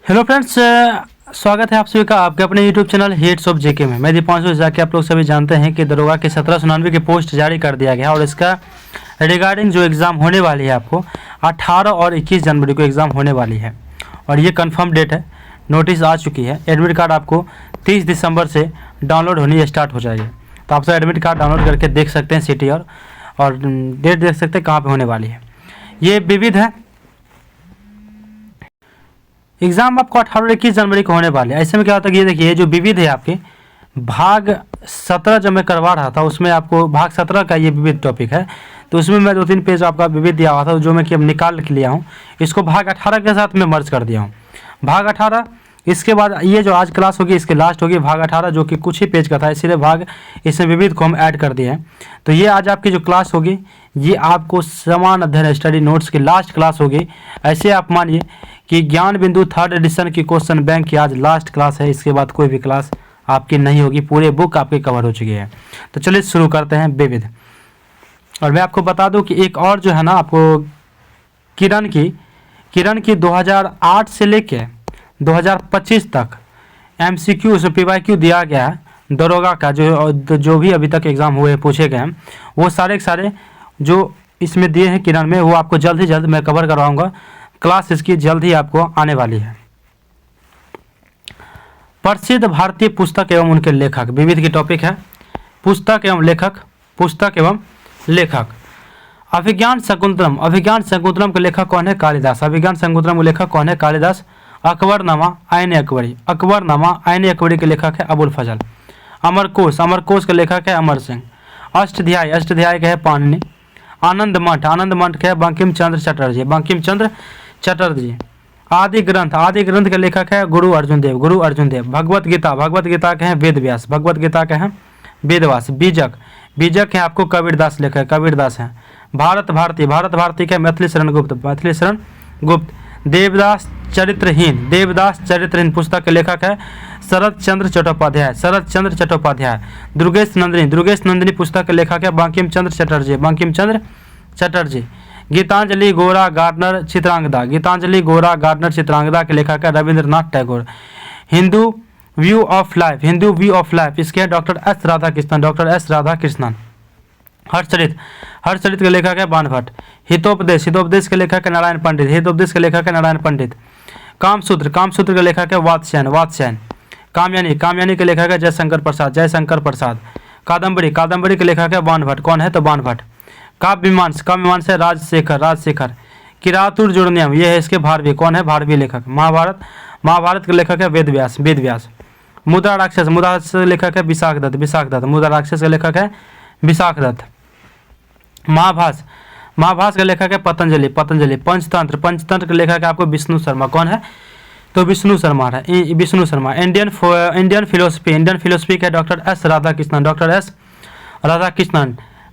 Hello friends, स्वागत है आप सभी का आपके अपने यूट्यूब चैनल हेड्स ऑफ जेके में। मैं दीपांशु जाके आप लोग सभी जानते हैं कि दरोगा के 1799 की पोस्ट जारी कर दिया गया और इसका रिगार्डिंग जो एग्ज़ाम होने वाली है आपको 18 और 21 जनवरी को एग्ज़ाम होने वाली है और ये कंफर्म डेट है। नोटिस आ चुकी है। एडमिट कार्ड आपको 30 दिसंबर से डाउनलोड होनी स्टार्ट हो जाएगी, तो आप सब एडमिट कार्ड डाउनलोड करके देख सकते हैं सिटी और डेट देख सकते हैं कहाँ पर होने वाली है। ये विविध है। एग्ज़ाम आपको 18 और 21 जनवरी को होने वाले। ऐसे में क्या होता है कि ये देखिए, जो विविध है आपके भाग 17 जब मैं करवा रहा था उसमें आपको भाग 17 का ये विविध टॉपिक है, तो उसमें मैं 2-3 पेज आपका विविध दिया हुआ था जो मैं कि अब निकाल के लिया हूँ। इसको भाग 18 के साथ मैं मर्ज कर दिया हूँ। भाग 18 इसके बाद ये जो आज क्लास होगी इसके लास्ट होगी भाग 18, जो कि कुछ ही पेज का था, इसीलिए भाग इसमें विविध को हम ऐड कर दिए हैं। तो ये आज आपकी जो क्लास होगी ये आपको समान अध्ययन स्टडी नोट्स की लास्ट क्लास होगी। ऐसे आप मानिए कि ज्ञान बिंदु 3rd एडिशन की क्वेश्चन बैंक की आज लास्ट क्लास है। इसके बाद कोई भी क्लास आपकी नहीं होगी, पूरे बुक आपके कवर हो चुकी है। तो चलिए शुरू करते हैं विविध। और मैं आपको बता दूं कि एक और जो है ना आपको किरण की 2008 से लेके 2025 तक MCQ उसमें PYQ दिया गया है दरोगा का। जो भी अभी तक एग्ज़ाम हुए पूछे गए हैं वो सारे के सारे जो इसमें दिए हैं किरण में, वो आपको जल्द ही जल्द मैं कवर करवाऊंगा। क्लास इसकी जल्द ही आपको आने वाली है। प्रसिद्ध भारतीय पुस्तक एवं उनके लेखक, विविध की टॉपिक है पुस्तक एवं लेखक। अभिज्ञान शकुंतलम के लेखक कौन है? कालिदास। अभिज्ञान शकुंतलम के लेखक कौन है? कालिदास। अकबरनामा आईन अकबरी के लेखक है अबुल फजल। अमरकोश के लेखक है अमर सिंह। अष्टध्यायी के है पाणिनि। आनंद मठ के है बंकिम चंद्र चटर्जी। आदि ग्रंथ के लेखक है गुरु अर्जुन देव। भगवत गीता के हैं वेद व्यास। बीजक है आपको कबीरदास कबीरदास हैं। भारत भारती के मैथिली शरण गुप्त। देवदास चरित्रहीन पुस्तक के लेखक है शरद चंद्र चट्टोपाध्याय। दुर्गेश नंदिनी पुस्तक के लेखक है बंकिम चंद्र चटर्जी। गीतांजलि गोरा गार्डनर चित्रांगदा के लेखक है Rabindranath Tagore. Hindu view of life इसके डॉक्टर एस राधाकृष्णन। हर्षचरित के लेखक है बाणभट्ट। हितोपदेश के लेखक है नारायण पंडित। कामसूत्र के लेखक है वात्स्यायन। कामयानी के लेखक है जयशंकर प्रसाद। कादम्बरी के लेखक है बाणभट्ट। कौन है? तो बाणभट्ट। काव्यमीमांस है राजशेखर। किरातुर जुड़नियम ये है इसके भारवी। कौन है? भारवी लेखक। महाभारत के लेखक है वेद व्यास। मुद्रा राक्षस के लेखक है विशाख दत्त। मुद्रा राक्षस के लेखक है विशाख दत्त। महाभास के लेखक है पतंजलि। पंचतंत्र के लेखक है आपको विष्णु शर्मा। कौन है? तो विष्णु शर्मा। इंडियन फिलोसफी के doctor S Radhakrishnan.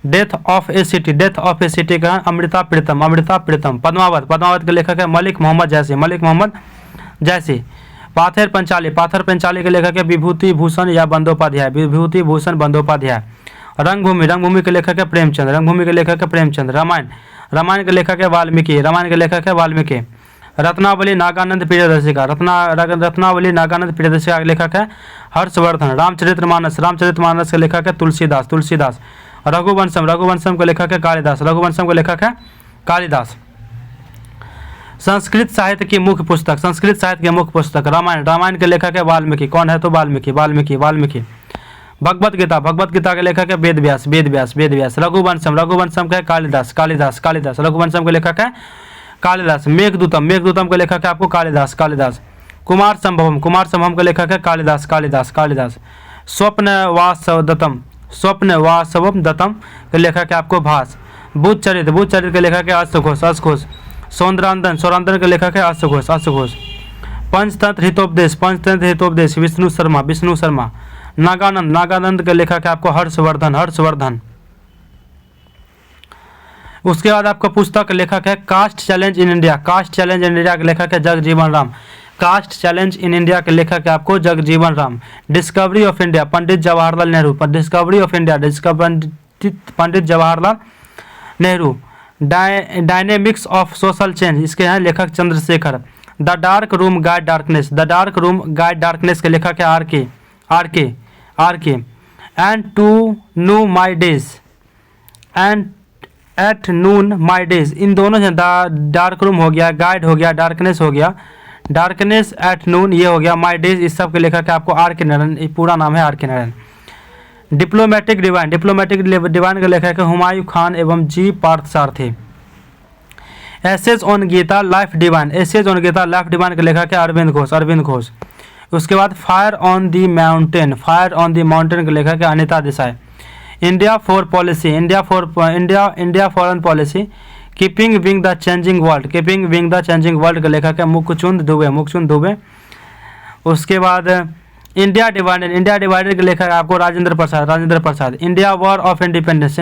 Death of A city का अमृता प्रीतम। पद्मावत के लेखक है मलिक मोहम्मद जैसी। पाथर पंचाली के लेखक है विभूति भूषण बंदोपाध्याय। रंगभूमि के लेखक है प्रेमचंद। रामायण के लेखक है वाल्मीकि। रत्नावली नागानंद प्रियदर्शिका के लेखक है हर्षवर्धन। रामचरितमानस के लेखक है तुलसीदास। रघुवंशम के लेखक है कालिदास। संस्कृत साहित्य की मुख्य पुस्तक रामायण के लेखक है वाल्मीकि। कौन है? तो वाल्मीकि। भगवत गीता के लेखक है वेद व्यास। रघुवंशम के कालिदास। रघुवंशम के लेखक है कालिदास। मेघदूतम के लेखक है आपको कालिदास। कुमार संभवम के लेखक है कालिदास। स्वप्नवासवम दत्तम के लेखक है आपको भास। बुद्धचरित के लेखक है अश्वघोष। सौरांदन के लेखक है अश्वघोष। पंचतंत्र हितोपदेश विष्णु शर्मा। नागानंद के लेखक है आपको हर्षवर्धन। उसके बाद आपका पुस्तक लेखक है कास्ट चैलेंज इन इंडिया के लेखक है जगजीवन राम। के आपको Jagjivan Ram. Discovery of India Pandit Jawaharlal Nehru. Dynamics of social change इसके हैं लेखक Chandrashekhar. The dark room guide darkness, the dark room guide darkness के लेखक है R K. And to know my days, and at noon my days, इन दोनों से द डार्क रूम हो गया, गाइड हो गया, डार्कनेस हो गया, डार्कनेस एट नून ये हो गया, माई डेज, इस सब के लेखक है आपको आर के नारायण, पूरा नाम है R K Narayan. Diplomatic divine, diplomatic divine के लेखक है हुमायूं खान एवं G Parthasarathy. Essays on Gita life divine, essays on Gita life divine के लेखक है अरविंद घोष। उसके बाद fire on the mountain, fire on the mountain के लेखक है Anita Desai. India for policy, India foreign policy, keeping wing the changing world, keeping wing the changing world के लेखक है मुखचुंद दुबे। उसके बाद इंडिया डिवाइडेड के लेखक है आपको Rajendra Prasad. India war of independence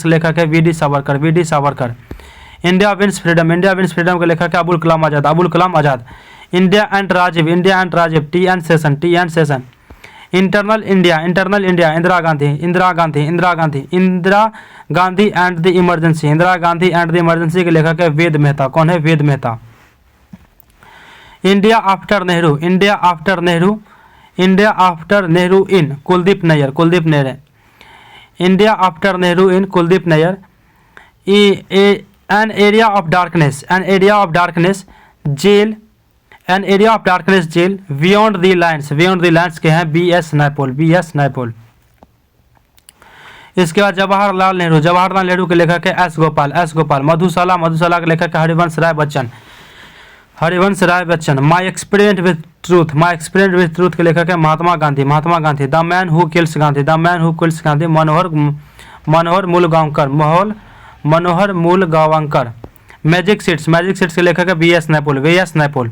के लेखक है V D Savarkar. India wins freedom के लेखक है Abul Kalam Azad. India and Rajiv T N Seshan. Internal India Indira Gandhi and the emergency के लेखक है वेद मेहता। कौन है? Ved Mehta. India after Nehru in Kuldip Nayar. India after Nehru in Kuldip Nayar. An area of darkness jail beyond the lines के हैं बी एस नैपोल। इसके बाद जवाहरलाल नेहरू के लेखक है एस गोपाल। मधुशाला के लेखक है Harivansh Rai Bachchan. My experience with truth के लेखक है Mahatma Gandhi. The man who kills Gandhi Manohar Malgonkar. Magic seats के लेखक है वी एस नैपोल।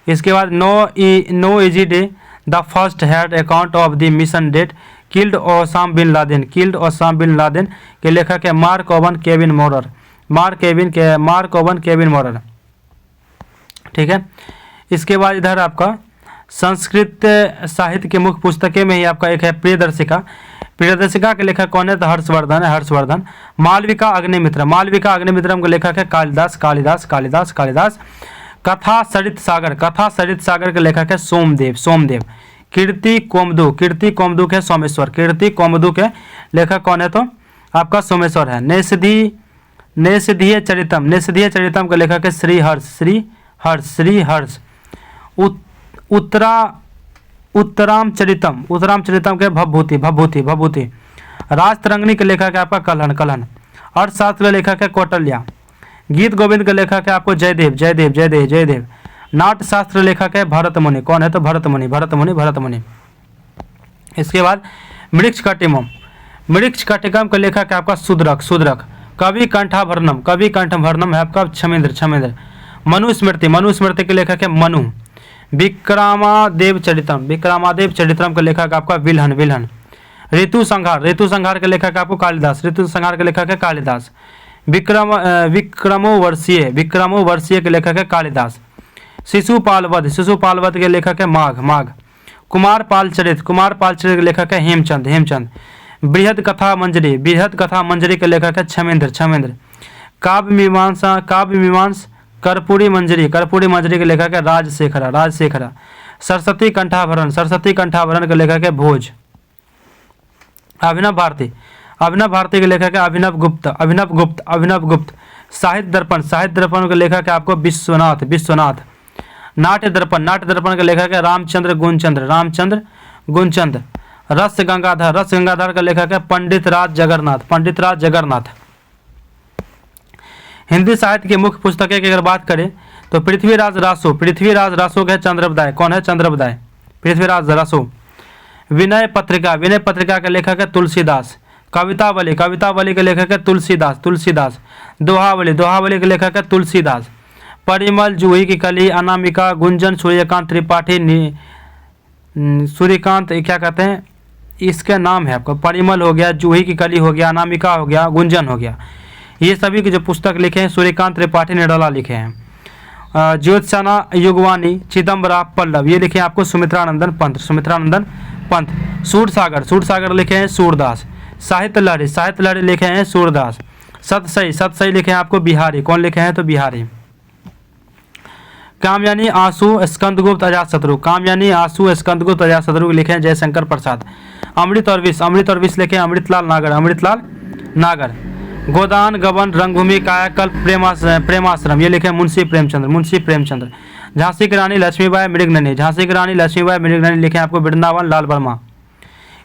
इसके बाद no easy day the first hand account of the mission that killed Osama bin Laden के लेखक है मार्क ओवन केविन मोरर। ठीक है। इसके बाद इधर आपका संस्कृत साहित्य के मुख्य पुस्तकें में ही आपका एक है प्रियदर्शिका के लेखक कौन है? तो हर्षवर्धन। मालविका अग्निमित्रम के लेखक है कालिदास। कथा सरित सागर के लेखक है सोमदेव। कीर्ति कोमदू के सोमेश्वर। कीर्ति कोमदू के लेखक कौन है? तो आपका सोमेश्वर है। नेषधीय चरितम के लेखक है श्रीहर्ष। उत्तराम चरितम के भभूति। राजतरंगिणी के लेखक है आपका कल्हण। अर्थशास्त्र के लेखक है कौटिल्य। गीत गोविंद के लेखक है आपको जयदेव। नाट्य शास्त्र लेखक है भरत मुनि। कौन है? तो भरत मुनि। इसके बाद मृक्ष कटिकम के लेखक है आपका शूद्रक। कवि कंठभरणम है आपका क्षमेंद्र। मनुस्मृति के लेखक है मनु। विक्रमादेव चरित्रम के लेखक आपका विल्हन। ऋतु संहार के लेखक आपको कालिदास। विक्रमो वर्षीय के लेखक है कालिदास। शिशुपाल वध के लेखक है माघ। कुमार पाल चरित के लेखक है हेमचंद। बृहद कथा मंजरी के लेखक है क्षमेंद्र। काव्य मीमांस कर्पूरी मंजरी के लेखक है राजशेखरा। सरस्वती कंठाभरण के लेखक है भोज। अभिनव भारती के लेखक है अभिनव गुप्त। साहित्य दर्पण के लेखक है आपको विश्वनाथ। नाट्य दर्पण के लेखक है रामचंद्र गुणचंद। रस गंगाधर के लेखक है पंडित राज जगन्नाथ। हिंदी साहित्य की मुख्य पुस्तकें की अगर बात करें तो पृथ्वीराज रासो के चंद्रोदय। कौन है? चंद्रोदय। पृथ्वीराज रासो। विनय पत्रिका के लेखक है तुलसीदास। कवितावली के लेखक है तुलसीदास। दोहावली के लेखक है तुलसीदास। परिमल, जूही की कली, अनामिका, गुंजन, सूर्यकांत त्रिपाठी, क्या कहते हैं इसके नाम है आपका? परिमल हो गया, जूही की कली हो गया, अनामिका हो गया, गुंजन हो गया। ये सभी की जो पुस्तक लिखे हैं सूर्यकांत त्रिपाठी निराला लिखे हैं। ज्योत्सना युगवानी, चिदम्बरा, पल्लव ये लिखे हैं आपको सुमित्रानंदन पंत। सूरसागर लिखे हैं सूरदास। साहित्य लहरी लिखे हैं सूरदास। सतसई लिखे हैं आपको बिहारी। कौन लिखे हैं? तो बिहारी। काम यानी आंसू स्कंदगुप्त अजातशत्रु, काम यानी आंसू स्कंदगुप्त अजातशत्रु लिखे हैं जयशंकर प्रसाद। अमृत और विष लिखे हैं अमृतलाल नागर, अमृतलाल नागर। गोदान गबन रंगभूमि कायाकल्प प्रेमाश्रम ये लिखे हैं मुंशी प्रेमचंद्र, मुंशी प्रेमचंद्र। झांसी की रानी लक्ष्मीबाई मृगनयनी, झांसी की रानी लक्ष्मीबाई मृगनयनी लिखे हैं आपको वृंदावन लाल वर्मा।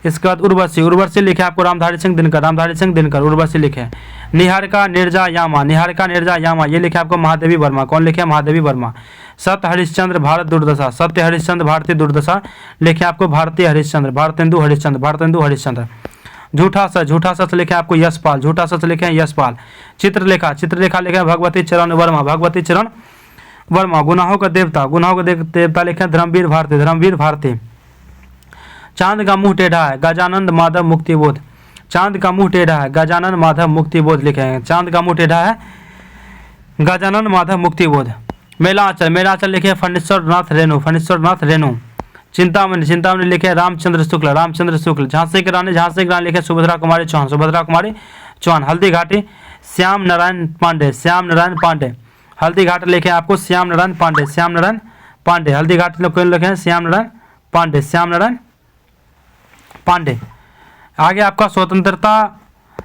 इसके बाद उर्वशी, उर्वशी लिखे आपको रामधारी सिंह दिनकर, रामधारी सिंह दिनकर उर्वशी लिखे हैं। निहारिका निर्जा यामा, निहारिका निर्जा यामा ये लिखे आपको महादेवी वर्मा, कौन लिखे महादेवी वर्मा। सत्य हरिश्चंद्र भारत दुर्दशा, सत्य हरिश्चंद्र भारतीय दुर्दशा लिखे आपको भारतीय हरिश्चंद्र, भारतेंदु हरिश्चंद्र, भारतेंदु हरिश्चंद्र। झूठा सच लिखे आपको यशपाल, झूठा सच लिखे हैं यशपाल। चित्रलेखा, चित्रलेखा लिखे भगवती चरण वर्मा, भगवती चरण वर्मा। गुनाहों का देवता, गुनाहों का देवता लिखे धर्मवीर भारती, धर्मवीर भारती। चांद का मुंह टेढ़ा है गजानंद माधव मुक्तिबोध, चांद का मुंह टेढ़ा है गजानंद माधव मुक्तिबोध लिखे हैं, चांद का मुंह टेढ़ा है गजानंद माधव मुक्तिबोध। मेलांचल, मेलांचल लिखे फणीश्वर नाथ रेणु, फणीश्वर नाथ रेणु। चिंतामणि, चिंतामणि लिखे रामचंद्र शुक्ल, रामचंद्र शुक्ल। झांसी की रानी, झांसी की रानी लिखे सुभद्रा कुमारी चौहान, सुभद्रा कुमारी चौहान। हल्दी घाटी श्याम नारायण पांडे, श्याम नारायण पांडे। हल्दी घाटी लिखे आपको श्याम नारायण पांडे, श्याम नारायण पांडे। हल्दी घाटी लोग लिखे हैं श्याम नारायण पांडे, श्याम नारायण पांडे। आगे आपका स्वतंत्रता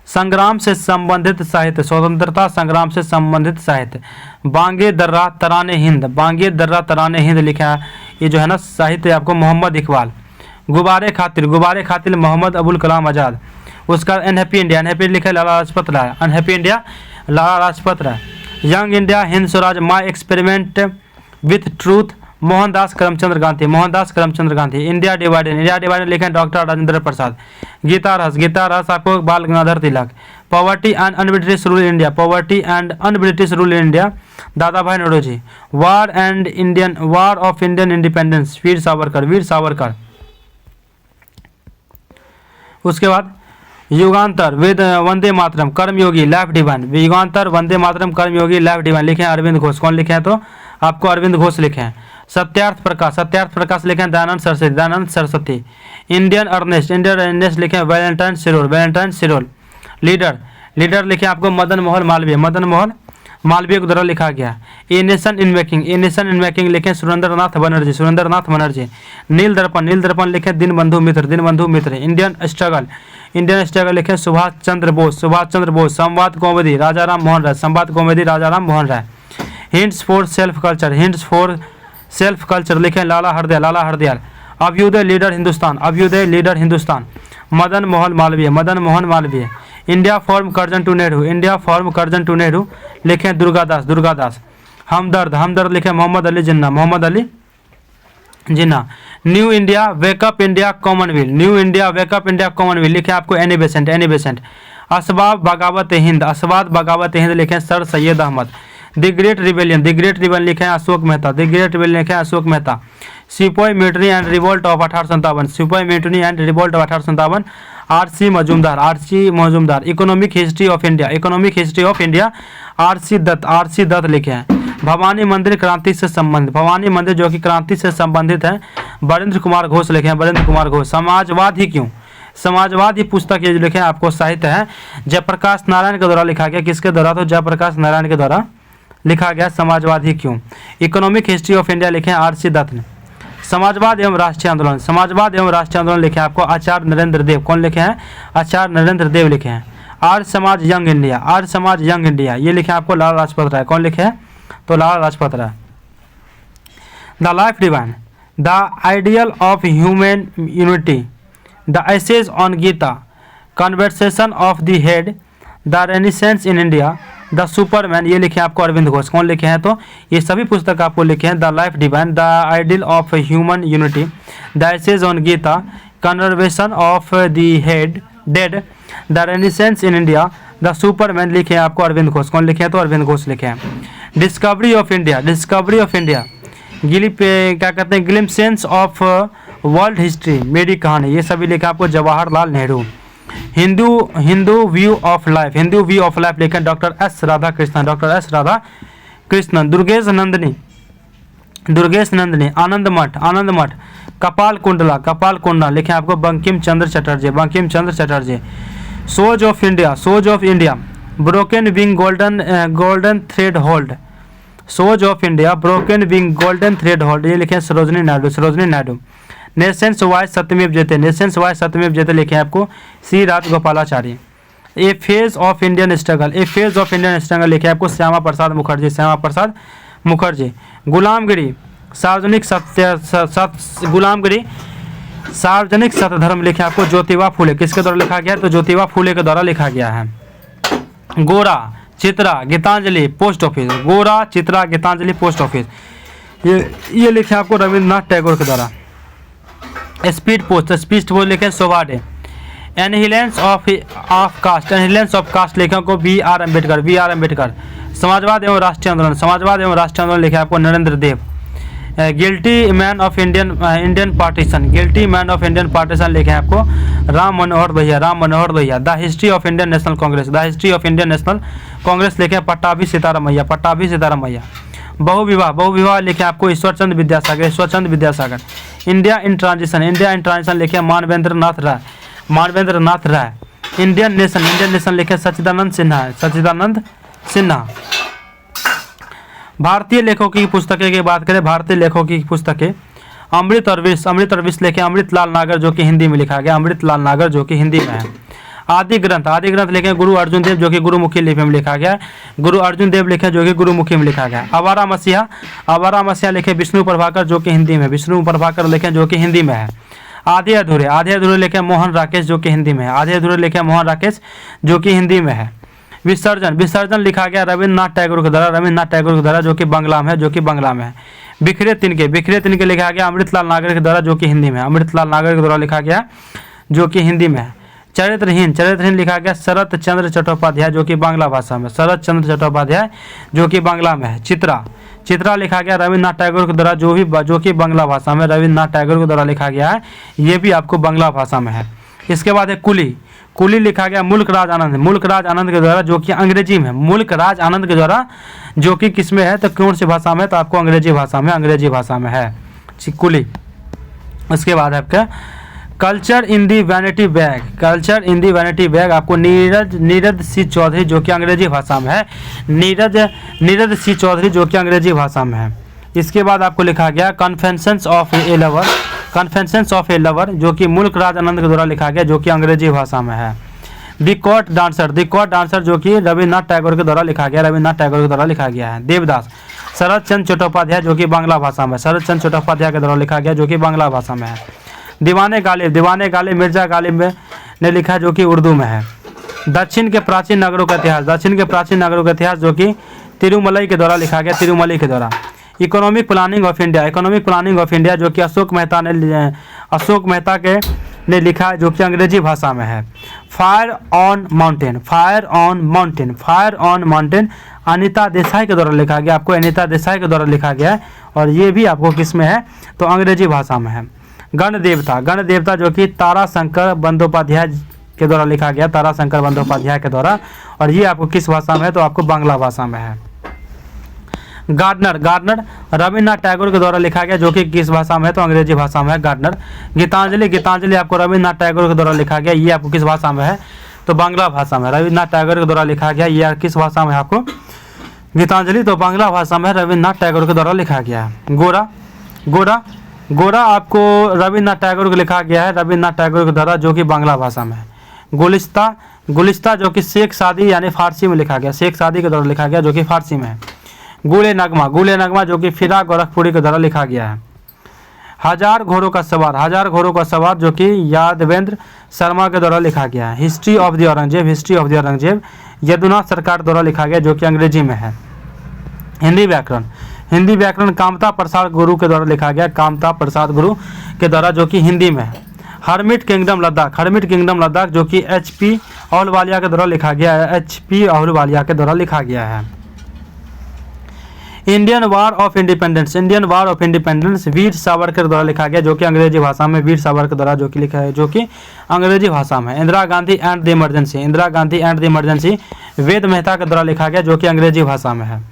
संग्राम से संबंधित साहित्य, स्वतंत्रता संग्राम से संबंधित साहित्य। बांगे दर्रा तराने हिंद, बांगे दर्रा तराने हिंद लिखा है ये जो है ना साहित्य आपको मोहम्मद इकबाल। गुब्बारे खातिर, गुब्बारे खातिर मोहम्मद अबुल कलाम आज़ाद। उसका अनहैप्पी इंडिया, अनहैप्पी लिखा है Lala Lajpat Rai, unhappy India Lala Lajpat Rai. Young India Hind Swaraj my experiment with truth Mohandas Karamchand Gandhi, Mohandas Karamchand Gandhi. India divided, India divided लिखे डॉक्टर राजेंद्र प्रसाद। गीता रस, गीता रस आपको Bal Gangadhar Tilak. Poverty and unBritish rule in India, poverty and unBritish rule in India Dadabhai Naoroji. War and Indian, war of Indian independence Veer Savarkar, Veer Savarkar. उसके बाद युगांतर वेद वंदे मातरम कर्मयोगी life divine, युगांतर वंदे मातरम कर्मयोगी life divine लिखे हैं अरविंद घोष, कौन लिखे हैं तो आपको अरविंद घोष लिखे हैं। सत्यार्थ प्रकाश, सत्यार्थ प्रकाश लिखे हैं Dayanand Saraswati, Dayanand Saraswati. Indian unrest, Indian unrest लिखे हैं Valentine Chirol, Valentine Chirol. Leader, leader लिखे आपको मदन मोहन मालवीय, मदन मोहन मालवीय के द्वारा लिखा गया। A nation in making, a nation in making लिखे सुरेंद्र नाथ बनर्जी, सुरेंद्र नाथ बनर्जी। नील दर्पण, नील दर्पण लिखे दिन बंधु मित्र, दिन बंधु मित्र। इंडियन स्ट्रगल, इंडियन स्ट्रगल लिखे सुभाष चंद्र बोस, सुभाष चंद्र बोस। संवाद Kaumudi Rajaram Mohan Roy, Sambad Kaumudi Rajaram Mohan Roy. Hints for self culture, hints for self culture लिखे Lala Hardayal, Lala Hardayal. Abhyudaya Leader Hindustan, Abhyudaya Leader Hindustan Madan Mohan Malaviya, Madan Mohan Malaviya. India from Curzon to Nehru, India from Curzon to Nehru लिखे दुर्गादास, दुर्गादास। हमदर्द, हमदर्द लिखे Mohammad Ali Jinnah, Mohammad Ali Jinnah. New India wake up India Commonwealth, new India wake up India Commonwealth लिखे आपको Annie Besant, Annie Besant. असबाब बगावत हिंद, असबाब बगावत हिंद लिखे sir Syed Ahmad. The great rebellion, the great rebellion लिखे हैं Ashok Mehta, the great rebellion लिखे हैं Ashok Mehta. Sepoy mutiny and revolt of 1857, sepoy mutiny and revolt of 1857 R C. Majumdar, R C. Majumdar. Economic history of India, economic history of India R C. Dutt, R C. Dutt लिखे हैं। भवानी मंदिर क्रांति से संबंधित, भवानी मंदिर जो कि क्रांति से संबंधित है वरिंद्र कुमार घोष लिखे हैं, वरिंद्र कुमार घोष। समाजवाद ही क्यों, समाजवाद ही पुस्तक ये लिखे हैं आपको साहित्य है जयप्रकाश नारायण के द्वारा लिखा गया, किसके द्वारा तो जयप्रकाश नारायण के द्वारा लिखा गया समाजवाद ही क्यों। इकोनॉमिक हिस्ट्री ऑफ इंडिया लिखे हैं आर.सी. दत्त ने। समाजवाद एवं राष्ट्रीय आंदोलन, समाजवाद एवं राष्ट्रीय आंदोलन लिखे हैं आपको आचार्य नरेंद्र देव, कौन लिखे हैं आचार्य नरेंद्र देव लिखे हैं। Arya Samaj young India, Arya Samaj young India ये लिखे आपको लाला लाजपत राय, कौन लिखे हैं तो Lala Lajpat Rai. The life divine, the ideal of human unity, the essays on Gita, conversation of the head, the renaissance in India, the superman ये लिखे आपको अरविंद घोष, कौन लिखे हैं तो ये सभी पुस्तक आपको लिखे हैं। The life divine, the ideal of human unity, the essays on Gita, conversation of the head dead, the renaissance in India, the superman लिखे हैं आपको अरविंद घोष, कौन लिखे हैं तो अरविंद घोष लिखे हैं। Discovery of India, discovery of India, क्या कहते हैं ग्लिम्पसेस ऑफ वर्ल्ड हिस्ट्री, मेरी कहानी ये सभी लिखे आपको Jawaharlal Nehru. Hindu view of life, Hindu view of life लिखे doctor S Radha Krishnan, doctor S Radha Krishnan. Durgesh Nandini, Durgesh Nandini. आनंद मठ, आनंद मठ। कपाल कुंडला, कपाल कुंडला लिखे आपको बंकिम चंद्र चटर्जी, बंकिम चंद्र चटर्जी। सोज of India, shows of India. Broken wing golden thread hold, shows of India, broken wing, golden thread hold, ये लिखे Sarojini Naidu, Sarojini Naidu. Nations wise Satyamev Jayate, nations wise Satyamev Jayate लिखे हैं आपको C Rajagopalachari. A phase of Indian struggle, a phase of Indian struggle लिखे आपको श्यामा प्रसाद मुखर्जी, श्यामा प्रसाद मुखर्जी। गुलामगिरी, सार्वजनिक गुलामगिरी सार्वजनिक सतधर्म लिखे आपको ज्योतिबा फूले, किसके द्वारा लिखा गया है? तो ज्योतिबा फूले के द्वारा लिखा गया है। गोरा, चित्रा, गीतांजलि, पोस्ट ऑफिस, गोरा, चित्रा, गीतांजलि, पोस्ट ऑफिस, ये लिखे आपको रविंद्रनाथ टैगोर के द्वारा। स्पीड पोस्ट, स्पीड पोस्ट लिखे Shobhaa De. Annihilation of caste, annihilation of caste लिखे को B R Ambedkar, B R Ambedkar. समाजवाद एवं राष्ट्रीय आंदोलन, समाजवाद एवं राष्ट्रीय आंदोलन लिखे आपको Narendra Dev. Guilty man of Indian partition, guilty man of Indian partition लिखे हैं आपको Ram Manohar Lohia, Ram Manohar Lohia. The history of Indian National Congress, the history of Indian National Congress लिखे हैं पट्टाभी सीतारामैया, पट्टाभी सीतारामैया। बहुविवाह, बहुविवाह लिखे आपको Ishwarchand Vidyasagar, Ishwarchand Vidyasagar. India in transition, India in transition लिखे मानवेंद्र नाथ राय, मानवेंद्र नाथ राय। इंडियन नेशन, इंडियन नेशन लिखे सच्चिदानंद सिन्हा, सच्चिदानंद सिन्हा। भारतीय लेखकों की पुस्तकें की बात करें, भारतीय लेखकों की पुस्तकें अमृत और विष, अमृत और विष लिखे अमृतलाल नागर जो कि हिंदी में लिखा गया, अमृतलाल नागर जो कि हिंदी में है। आदि ग्रंथ, आदि ग्रंथ लिखे गुरु अर्जुन देव जो कि गुरुमुखी लिपि में लिखा गया है, गुरु अर्जुन देव लिखे जो कि गुरुमुखी में लिखा गया है। आवारा मसीहा, आवारा मसीहा लिखे विष्णु प्रभाकर जो कि हिंदी में, विष्णु प्रभाकर लिखे जो कि हिंदी में है। आधे अधूरे, आधे अधूरे लिखे मोहन राकेश जो कि हिंदी में है, आधे अधूरे लिखे मोहन राकेश जो कि हिंदी में है। विसर्जन, विसर्जन लिखा गया रविन्द्रनाथ टैगोर के द्वारा, रविन्द्रनाथ टैगोर के द्वारा जो कि बांग्ला में है, जो कि बांग्ला में है। बिखरे तिनके, बिखरे तिनके लिखा गया अमृतलाल नागर के द्वारा जो कि हिंदी में है, अमृतलाल नागर के द्वारा लिखा गया जो कि हिंदी में है। चरित्रहीन, चरित्रहीन लिखा गया शरत चंद्र चट्टोपाध्याय जो कि बांग्ला भाषा में, शरत चंद्र चट्टोपाध्याय जो कि बांग्ला में है। चित्रा, चित्रा लिखा गया रविन्द्रनाथ टैगोर के द्वारा जो कि बांग्ला भाषा में, रविन्द्रनाथ टैगोर के द्वारा लिखा गया है, ये भी आपको बांग्ला भाषा में है। इसके बाद है कुली, कुली लिखा गया मुल्क राज आनंद, मुल्क राज आनंद के द्वारा जो कि अंग्रेजी में, मुल्क राज आनंद के द्वारा जो कि किस में है? तो कौन सी भाषा में? तो आपको अंग्रेजी भाषा में, अंग्रेजी भाषा में है कुली। उसके बाद आपका culture in the vanity bag, culture in the vanity bag आपको नीरज सी चौधरी जो कि अंग्रेजी भाषा में है, नीरज सी चौधरी जो कि अंग्रेजी भाषा में है। इसके बाद आपको लिखा गया confessions of A lover, confessions of A lover जो कि मुल्क राज आनंद के द्वारा लिखा गया जो कि अंग्रेजी भाषा में है। The court dancer, the court dancer जो कि रविन्द्रनाथ टैगोर के द्वारा लिखा गया, रविन्द्रनाथ टैगोर के द्वारा लिखा गया है। देवदास, शरत चंद्र चट्टोपाध्याय जो कि बांग्ला भाषा में, शरत चंद्र चट्टोपाध्याय के द्वारा लिखा गया जो कि बांग्ला भाषा में है। दीवाने गालिब, दीवाने गालिब मिर्जा गालिब ने लिखा जो कि उर्दू में है। दक्षिण के प्राचीन नगरों का इतिहास, दक्षिण के प्राचीन नगरों का इतिहास जो कि तिरुमलई के द्वारा लिखा गया, तिरुमलई के द्वारा। Economic planning of India, economic planning of India जो कि अशोक मेहता ने लिखा जो कि अंग्रेजी भाषा में है। Fire on mountain, fire on mountain, fire on mountain Anita Desai के द्वारा लिखा गया, आपको अनीता देसाई के द्वारा लिखा गया है और ये भी आपको किस में है? तो अंग्रेजी भाषा में है। गण देवता, गण देवता जो कि ताराशंकर बंदोपाध्याय के द्वारा लिखा गया, ताराशंकर बंदोपाध्याय के द्वारा, और ये आपको किस भाषा में है? तो आपको बांग्ला भाषा में है। गार्डनर, गार्डनर रविन्द्रनाथ टैगोर के द्वारा लिखा गया जो कि किस भाषा में है? तो अंग्रेजी भाषा में है गार्डनर। गीतांजलि, गीतांजलि आपको रविन्द्रनाथ टैगोर के द्वारा लिखा गया, ये आपको किस भाषा में है? तो बांग्ला भाषा में। रविन्द्रनाथ टैगोर के द्वारा लिखा गया, ये किस भाषा में है आपको? गीतांजलि तो बांग्ला भाषा में रविन्द्रनाथ टैगोर के द्वारा लिखा गया है। गोरा, गोरा, गोरा आपको रविन्द्रनाथ टैगोर को लिखा गया है, रविन्द्रनाथ टैगोर के द्वारा जो कि बांग्ला भाषा में है। गुलिस्ता, गुलिस्ता जो कि शेख सादी यानी फारसी में लिखा गया, शेख सादी के द्वारा लिखा गया जो कि फारसी में है। गुले नगमा, गुले नगमा जो कि फिरा गोरखपुरी के द्वारा लिखा गया है। हजार घोड़ों का सवार, हजार घोड़ों का सवार जो कि यादवेंद्र शर्मा के द्वारा लिखा गया है। History of the Aurangzeb, history of the Aurangzeb Yadunath सरकार द्वारा लिखा गया जो कि अंग्रेजी में है। हिंदी व्याकरण, हिंदी व्याकरण कामता प्रसाद गुरु के द्वारा लिखा गया, कामता प्रसाद गुरु के द्वारा जो कि हिंदी में है। Hermit kingdom Ladakh, hermit kingdom Ladakh जो कि HP अहलुवालिया के द्वारा लिखा गया है, HP अहलुवालिया के द्वारा लिखा गया है। Indian war of independence, Indian war of independence Veer Savarkar द्वारा लिखा गया जो कि अंग्रेजी भाषा में, वीर सावरकर द्वारा जो कि लिखा है जो कि अंग्रेजी भाषा में। Indira Gandhi and the emergency, Indira Gandhi and the emergency Ved Mehta के द्वारा लिखा गया जो कि अंग्रेजी भाषा में है।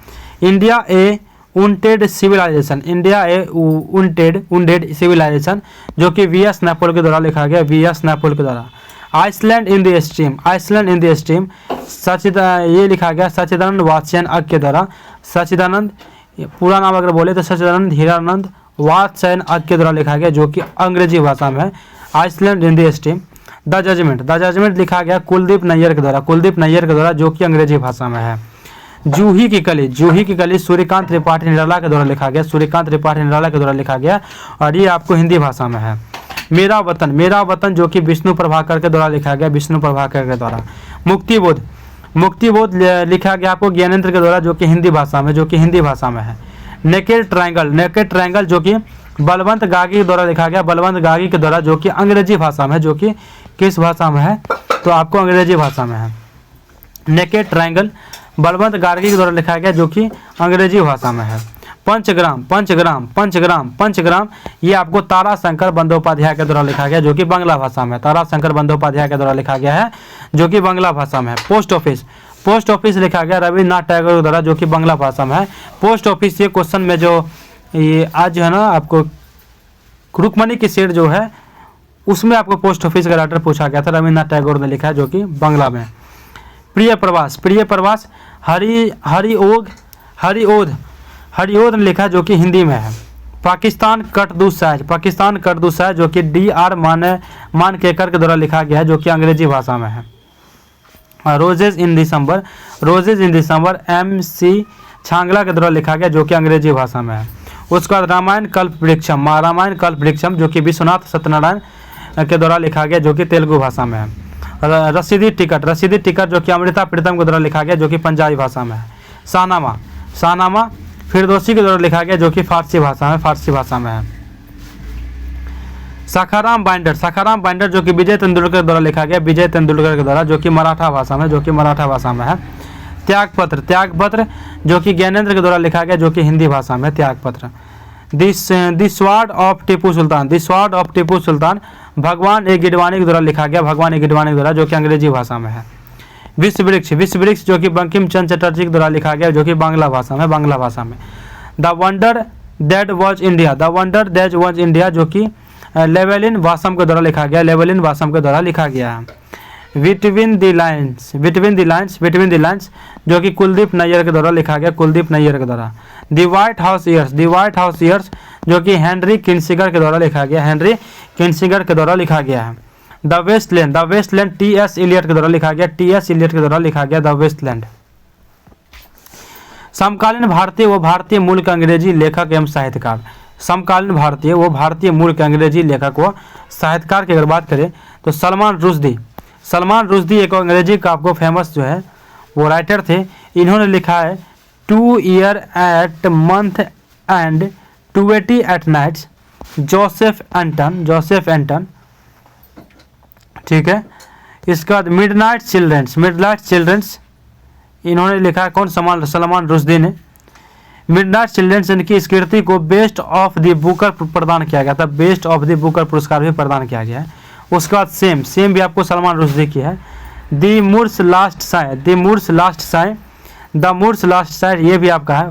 इंडिया ए उंटेड सिविलाइजेशन, इंडिया ए उंडेड सिविलाइजेशन जो कि VS नैपोल के द्वारा लिखा गया, VS नैपोल के द्वारा। Island in the stream, island in the stream ये लिखा गया सच्चिदानंद वात्स्यायन अग के द्वारा, सच्चिदानंद पूरा नाम अगर बोले तो सच्चिदानंद हीरानंद वात्स्यायन के द्वारा लिखा गया, जो कि अंग्रेजी भाषा में है। Island in the steam. The judgement लिखा गया कुलदीप नैयर के द्वारा, जो कि अंग्रेजी भाषा में है। जूही की कली सूर्यकांत त्रिपाठी निराला के द्वारा लिखा गया, और ये आपको हिंदी भाषा में है। मेरा वतन जो कि विष्णु प्रभाकर के द्वारा लिखा गया, मुक्तिबोध लिखा गया आपको ज्ञानेंद्र के द्वारा, जो कि हिंदी भाषा में है। नेकेड ट्रायंगल जो कि बलवंत गागी के द्वारा लिखा गया, जो कि अंग्रेजी भाषा में है, जो कि किस भाषा में है, तो आपको अंग्रेजी भाषा में है। नेकेड ट्रायंगल बलवंत गार्गी के द्वारा लिखा गया, जो कि अंग्रेजी भाषा में है। पंचग्राम ये आपको ताराशंकर बंदोपाध्याय के द्वारा लिखा गया, जो कि बांग्ला भाषा में है। ताराशंकर बंदोपाध्याय के द्वारा लिखा गया है, जो कि बांग्ला भाषा में है। पोस्ट ऑफिस लिखा गया रविन्द्रनाथ टैगोर के द्वारा, जो कि बांग्ला भाषा में है। पोस्ट ऑफिस ये क्वेश्चन में जो ये आज जो है ना आपको रुक्मणी की सेठ जो है उसमें आपको पोस्ट ऑफिस का राइटर पूछा गया था, रविन्द्रनाथ टैगोर ने लिखा है, जो कि बांग्ला में। प्रिय प्रवास हरिओध ने लिखा, जो कि हिंदी में है। पाकिस्तान कट दू साइज, जो कि DR मानकेकर के द्वारा लिखा गया है, जो कि अंग्रेजी भाषा में है। रोजेज इन दिसंबर MC छांगला के द्वारा लिखा गया, जो कि अंग्रेजी भाषा में है। उसके बाद रामायण कल्प वृक्षम जो कि विश्वनाथ सत्यनारायण के द्वारा लिखा गया, जो कि तेलुगु भाषा में है। रसीदी टिकट जो कि अमृता प्रीतम के द्वारा लिखा गया, जो कि पंजाबी भाषा में है। शाहनामा फिरदौसी के द्वारा लिखा गया, जो कि फारसी भाषा में है। सखाराम बाइंडर जो कि विजय तेंदुलकर के द्वारा लिखा गया, जो कि मराठा भाषा में है। त्यागपत्र जो कि ज्ञानेंद्र के द्वारा लिखा गया, जो कि हिंदी भाषा में त्यागपत्र। The sword of Tipu Sultan भगवान ए गिडवानी के द्वारा लिखा गया, जो कि अंग्रेजी भाषा में है। विश्व वृक्ष जो कि बंकिम चंद्र चटर्जी के द्वारा लिखा गया, जो कि बांग्ला भाषा में। The wonder that was India जो कि लेवेलिन वासम के द्वारा लिखा गया है। बिटवीन द लाइन्स जो कि कुलदीप नैयर के द्वारा लिखा गया, द व्हाइट हाउस ईयर्स जो कि हेनरी किन्सिगर के द्वारा लिखा गया है। The Westland T.S. इलियट के द्वारा लिखा गया, द वेस्टलैंड। समकालीन भारतीय मूल के अंग्रेजी लेखक एवं साहित्यकार। समकालीन भारतीय मूल के अंग्रेजी लेखक व साहित्यकार की अगर बात करें तो सलमान रुश्दी एक अंग्रेजी का आपको फेमस जो है वो राइटर थे। इन्होंने लिखा है 2 year at month and 20 at nights, Joseph एंटन, ठीक है। इसके बाद मिडनाइट चिल्ड्रंस इन्होंने लिखा है, कौन? सलमान रुश्दी ने। मिडनाइट चिल्ड्रंस इनकी स्कृति को बेस्ट ऑफ द बुकर प्रदान किया गया था, बेस्ट ऑफ द बुकर पुरस्कार भी प्रदान किया गया है। उसके बाद सेम भी आपको सलमान रुश्दी की है। द मूर्स लास्ट साइड ये भी आपका है।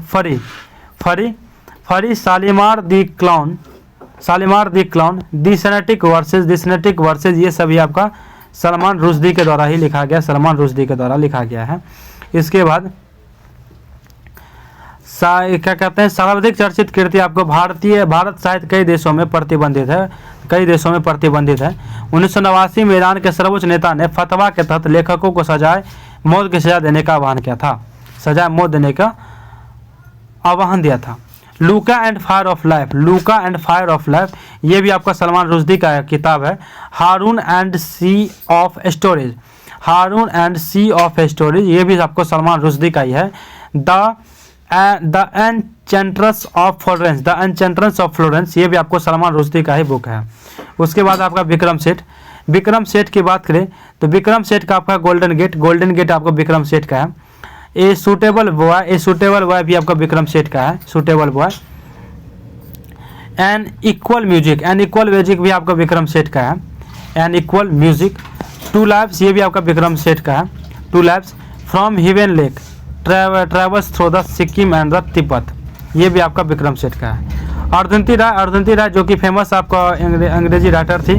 Fury Shalimar the clown, the satanic verses ये सभी आपका सलमान रुश्दी के द्वारा ही लिखा गया, है। इसके बाद क्या कहते हैं, सर्वाधिक चर्चित कृति आपको भारत साहित्य कई देशों में प्रतिबंधित है। 1989 में ईरान के सर्वोच्च नेता ने फतवा के तहत लेखकों को मौत की सजा देने का आह्वान किया था, दिया था। लूका एंड फायर ऑफ लाइफ ये भी आपका सलमान रुश्दी का किताब है। हारून एंड सी ऑफ स्टोरीज ये भी आपको सलमान रुश्दी का ही है। द एनचेंट्रेंस ऑफ फ्लोरेंस ये भी आपको सलमान रुश्दी का ही बुक है। उसके बाद आपका विक्रम सेठ की बात करें तो विक्रम सेठ का आपका गोल्डन गेट आपको विक्रम सेठ का है। ए सूटेबल बॉय भी आपका विक्रम सेठ का है, suitable boy. An equal music भी आपका विक्रम सेठ का है, एन इक्वल म्यूजिक। 2 लाइव्स ये भी आपका विक्रम सेठ का है, 2 lives. From heaven lake travels through the Sikkim and the Tibet ये भी आपका विक्रम सेठ का है। अर्धंती राय जो कि फेमस आपका अंग्रेजी राइटर थी।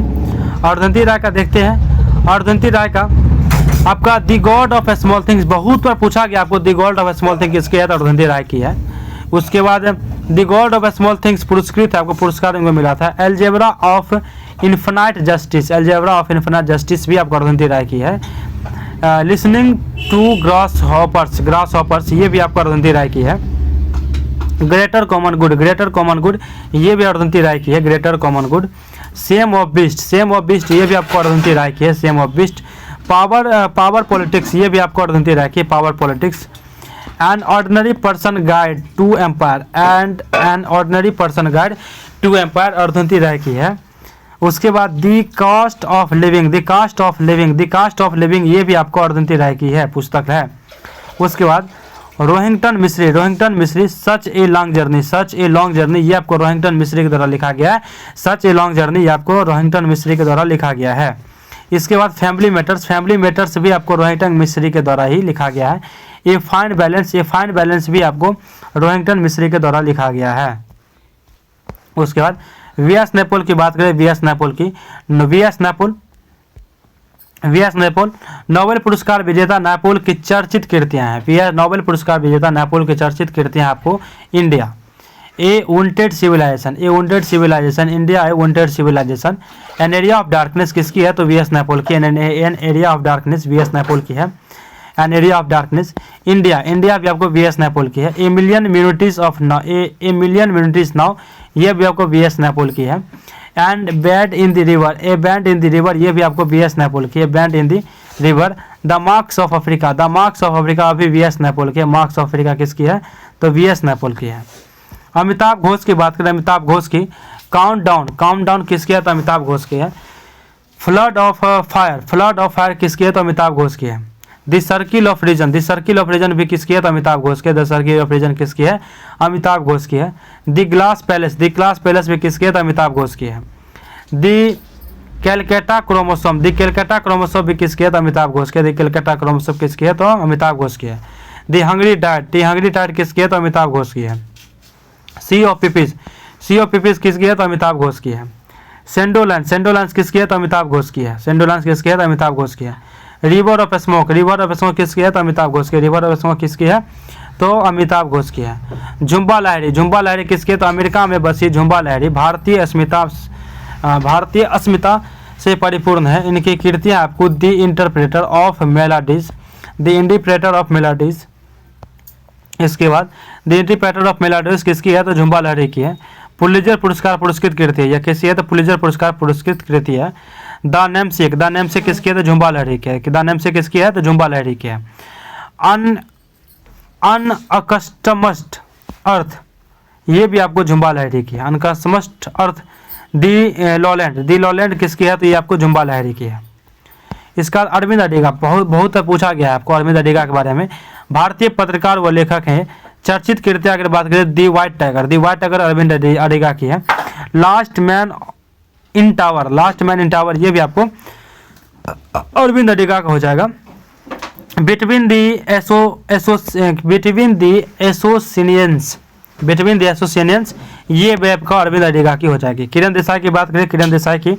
अर्धंती राय का देखते हैं। अर्धंती राय का आपका the god of small things बहुत बार पूछा गया आपको, the god of small things किसकी है तो अर्धंती राय की है। उसके बाद the god of small things पुरस्कृत है, आपको पुरस्कार इनको मिला था। Algebra of infinite justice, algebra of infinite justice भी आपको अरुंधति राय की है। Listening to grasshoppers, grasshoppers ये भी आपको अरुंधति राय की है। Greater common good, greater common good ये भी अरुंधति राय की है, greater common good. Same of beast, same of beast ये भी आपको अरुंधति राय की है, same of beast. Power politics ये भी आपको अरुंधति राय की, power politics. An ordinary person guide to empire, and an ordinary person guide to empire Arundhati Roy की है। उसके बाद the cost of living, the cost of living, the cost of living ये भी आपको अरुंधति राय की है, पुस्तक है। उसके बाद Rohinton Mistry, Rohinton Mistry such a long journey, such a long journey ये आपको रोहिंगटन मिश्री के द्वारा लिखा गया है, सच ए लॉन्ग जर्नी ये आपको रोहिंगटन मिश्री के द्वारा लिखा गया है। इसके बाद फैमिली मैटर्स, फैमिली मैटर्स भी आपको रोहिंगटन मिश्री के द्वारा ही लिखा गया है। A fine balance, a fine balance भी आपको रोहिंगटन मिश्री के द्वारा लिखा गया है। उसके बाद वी एस नैपोल की बात करें, वी एस नैपोल की, V S Naipaul, V S Naipaul Nobel पुरस्कार विजेता, नैपोल की चर्चित कृतियां हैं। वी एस नोबेल पुरस्कार विजेता, नैपोल की चर्चित कृतियां आपको India, a wounded civilization, a wounded civilization, India a wounded civilization. An area of darkness किसकी है, तो वी एस नैपोल की, an area of darkness V S Naipaul की है, an area of darkness. India, India भी आपको वी एस नैपोल की है। A million mutinies of now, a million mutinies now ये भी आपको वी एस नैपोल की है। And bend in the river, A band in the river ये भी आपको वी एस नैपोल की है, band in the river. The marks of Africa, the marks of Africa अभी वी एस नैपोल की है, मार्क्स ऑफ अफ्रीका किसकी है, तो वी एस नैपोल की है। अमिताभ घोष की बात करें, अमिताभ घोष की काउंट डाउन, काउंट डाउन किसकी है, तो अमिताभ घोष की है। Flood of fire, flood of fire किसकी है, तो अमिताभ घोष की है। The circle of reason, the circle of reason भी किसकी है, तो अमिताभ घोष की है, द सर्किल ऑफ रीजन किसकी है, अमिताभ घोष की है। The glass palace, the glass palace भी किसकी है, तो अमिताभ घोष की है। The Calcutta chromosome, the Calcutta chromosome भी किसकी है, तो अमिताभ घोष की है, द कैलकाटा क्रोमोसोम किसकी है, तो अमिताभ घोष की है। The hungry tide, the hungry tide किसकी है, तो अमिताभ घोष की है। Sea of poppies, sea of poppies किसकी है, तो अमिताभ घोष की है। सेंडोलांस, सेंडोलांस किसकी है, तो अमिताभ घोष की है, सेंडोलांस किसकी है, तो अमिताभ घोष की है। River of smoke, river of smoke किसकी है, तो अमिताभ घोष की है, रिवर ऑफ स्मोक किसकी है, तो अमिताभ घोष की है। झुम्बा लहरी, झुम्बा लहरी किसकी है, तो अमेरिका में बसी झुम्बा लहरी भारतीय अस्मिता से परिपूर्ण है। इनकी कृतियाँ आपको the interpreter of melodies, the interpreter of melodies. इसके बाद द इंटरप्रेटर ऑफ मेलोडीज किसकी है, तो झुम्बा लहरी की है। पुलित्जर पुरस्कार पुरस्कृत कृति है, यह किसकी है, तो पुलित्जर पुरस्कार पुरस्कृत कृति है। द नेमसेक, द नेमसेक किसकी है, तो झुम्बा लहरी की है, द नेमसेक किसकी है, तो झुम्बा लहरी की है। अनअकस्टम्ड अर्थ ये भी आपको झुम्बा लहरी की है, अनकस्टम्ड अर्थ। दी लॉलैंड किसकी है, तो ये आपको झुम्बा लहरी की है। इसका अरविंद अडिगा, बहुत पूछा गया है आपको अरविंद अडिगा के बारे में। भारतीय पत्रकार व लेखक हैं। चर्चित कृतियां अगर बात करें, दी व्हाइट टाइगर, दी व्हाइट टाइगर अरविंद अडिगा की है। Last man in tower, last man in tower ये भी आपको अरविंद अडिगा का हो जाएगा। बिटवीन दी एसोसिएशंस ये भी आपका अरविंद अडिगा की हो जाएगी। किरण देसाई की बात करें, किरण देसाई की,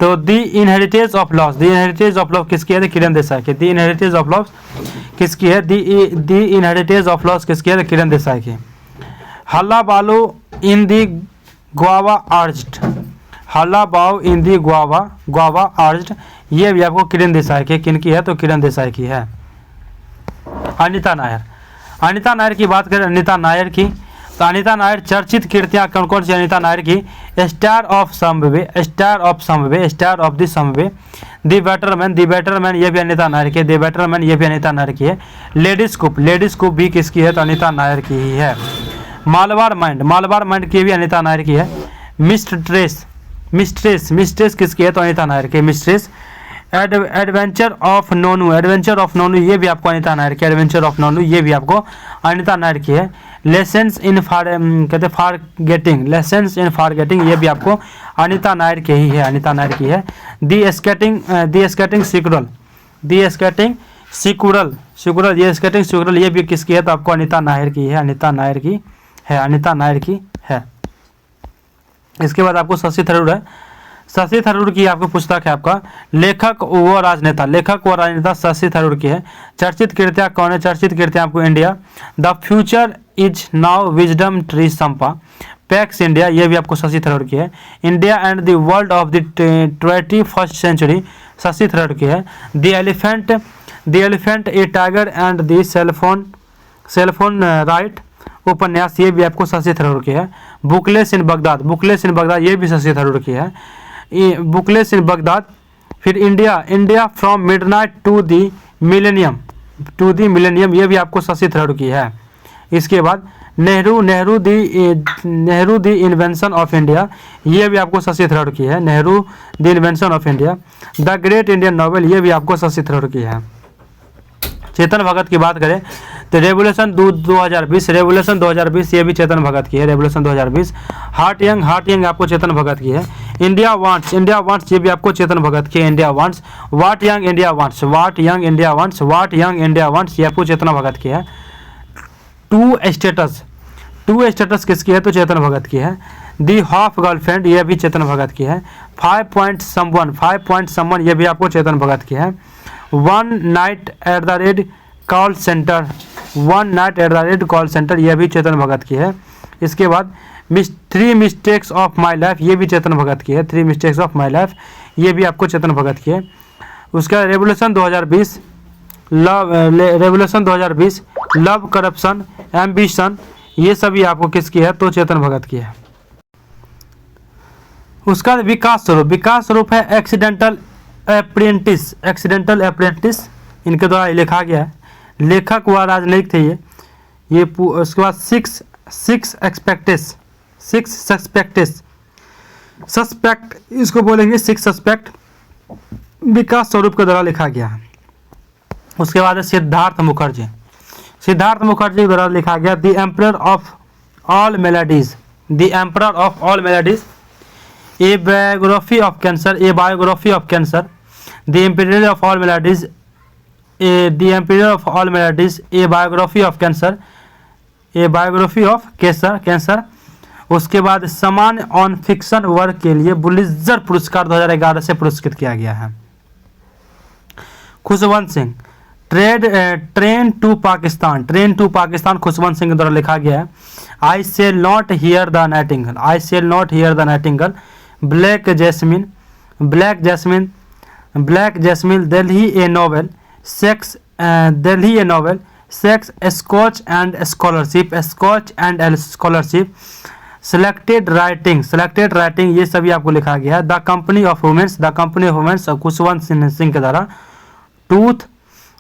तो the inheritance of loss, the inheritance of loss किसकी है, किरण देसाई की। दी इनहेरिटेज ऑफ लॉस किसकी है, दी इनहेरिटेज ऑफ लॉस किसकी है, किरण देसाई की। हल्ला बालू इन दी ग्वावा आर्ज्ड, हल्ला बाउ इन दी ग्वावा आर्ज्ड ये भी आपको किरण देसाई की, किनकी है, तो किरण देसाई की है। अनिता नायर, अनिता नायर की बात करें, अनिता नायर की, तो अनिता नायर चर्चित कृतियां कौन कौन सी अनिता नायर की। Star of someway, star of someway, star of the someway. The better man ये भी अनिता नायर की, दी बेटरमैन ये भी अनिता नायर की है। लेडीज कूप भी किसकी है, तो अनिता नायर की ही है। मालवार माइंड की भी अनिता नायर की है। मिस्ट्रेस किसकी है, तो अनिता नायर की मिस्ट्रेस। एडवेंचर ऑफ नोनू ये भी आपको अनिता नायर की, एडवेंचर ऑफ नोनू ये भी आपको अनिता नायर की है। लेसन्स इन फॉरगेटिंग, लेसन्स इन फॉरगेटिंग ये भी आपको अनिता नायर की ही है, अनिता नायर की है। दी स्केटिंग सिकुरल ये स्केटिंग सिकुरल ये भी किसकी है, तो आपको अनिता नायर की है, अनिता नायर की है, अनिता नायर की है। इसके बाद आपको शशि थरूर है। शशि थरूर की आपको पुस्तक है आपका लेखक व राजनेता शशि थरूर की है। चर्चित कृतियाँ कौन है? चर्चित कृतियाँ आपको India, the future is now, wisdom tree, संपा, पैक्स इंडिया, ये भी आपको शशि थरूर की है। India and the world of the 21st century, Shashi Tharoor की है। The elephant a tiger and the cellphone right, उपन्यास, ये भी आपको शशि थरूर की है। बुकलेस इन बगदाद, ये भी शशि थरूर की है। Bookless in Baghdad. फिर India from midnight to the millennium, ये भी आपको शशि थरूर की है। इसके बाद Nehru the invention of India, ये भी आपको शशि थरूर की है। Nehru the invention of India. The great Indian novel, ये भी आपको शशि थरूर की है। चेतन भगत की बात करें तो रेवोल्यूशन 2020, ये भी चेतन भगत की है। रेवोल्यूशन 2020। हार्ट यंग आपको चेतन भगत की है। इंडिया वांट्स, ये भी आपको चेतन भगत की है। India wants. What young India wants, ये आपको चेतन भगत की है। टू स्टेटस किसकी है? तो चेतन भगत की है। दी हाफ गर्लफ्रेंड, ये भी चेतन भगत की है। 5 पॉइंट समवन, ये भी आपको चेतन भगत की है। One night at the red call centre, यह भी चेतन भगत की है। इसके बाद 3 मिस्टेक्स ऑफ माई लाइफ, ये भी चेतन भगत की है। 3 मिस्टेक्स ऑफ माई लाइफ, ये भी आपको चेतन भगत की है। उसका रेवोल्यूशन 2020, लव करप्शन एम्बिशन, ये सभी आपको किसकी है? तो चेतन भगत की है। उसका विकास स्वरूप है एक्सीडेंटल अप्रेंटिस, इनके द्वारा लिखा गया है। लेखक व राजनयिक थे ये। उसके बाद सस्पेक्ट, इसको बोलेंगे 6 सस्पेक्ट, विकास स्वरूप के द्वारा लिखा गया है। उसके बाद सिद्धार्थ मुखर्जी के द्वारा लिखा गया the emperor of all melodies, A biography of cancer, the emperor of all melodies, A biography of cancer. उसके बाद समान ऑन फिक्शन वर्क के लिए बुलिट्जर पुरस्कार 2011 से पुरस्कृत किया गया है। खुशवंत सिंह, ट्रेन टू पाकिस्तान, खुशवंत सिंह के द्वारा लिखा गया है। I shall not hear the nightingale, black jasmine, Delhi a novel, sex, scotch and scholarship, selected writing, ये सभी आपको लिखा गया है। The company of women's, Khushwant Singh के द्वारा। टूथ,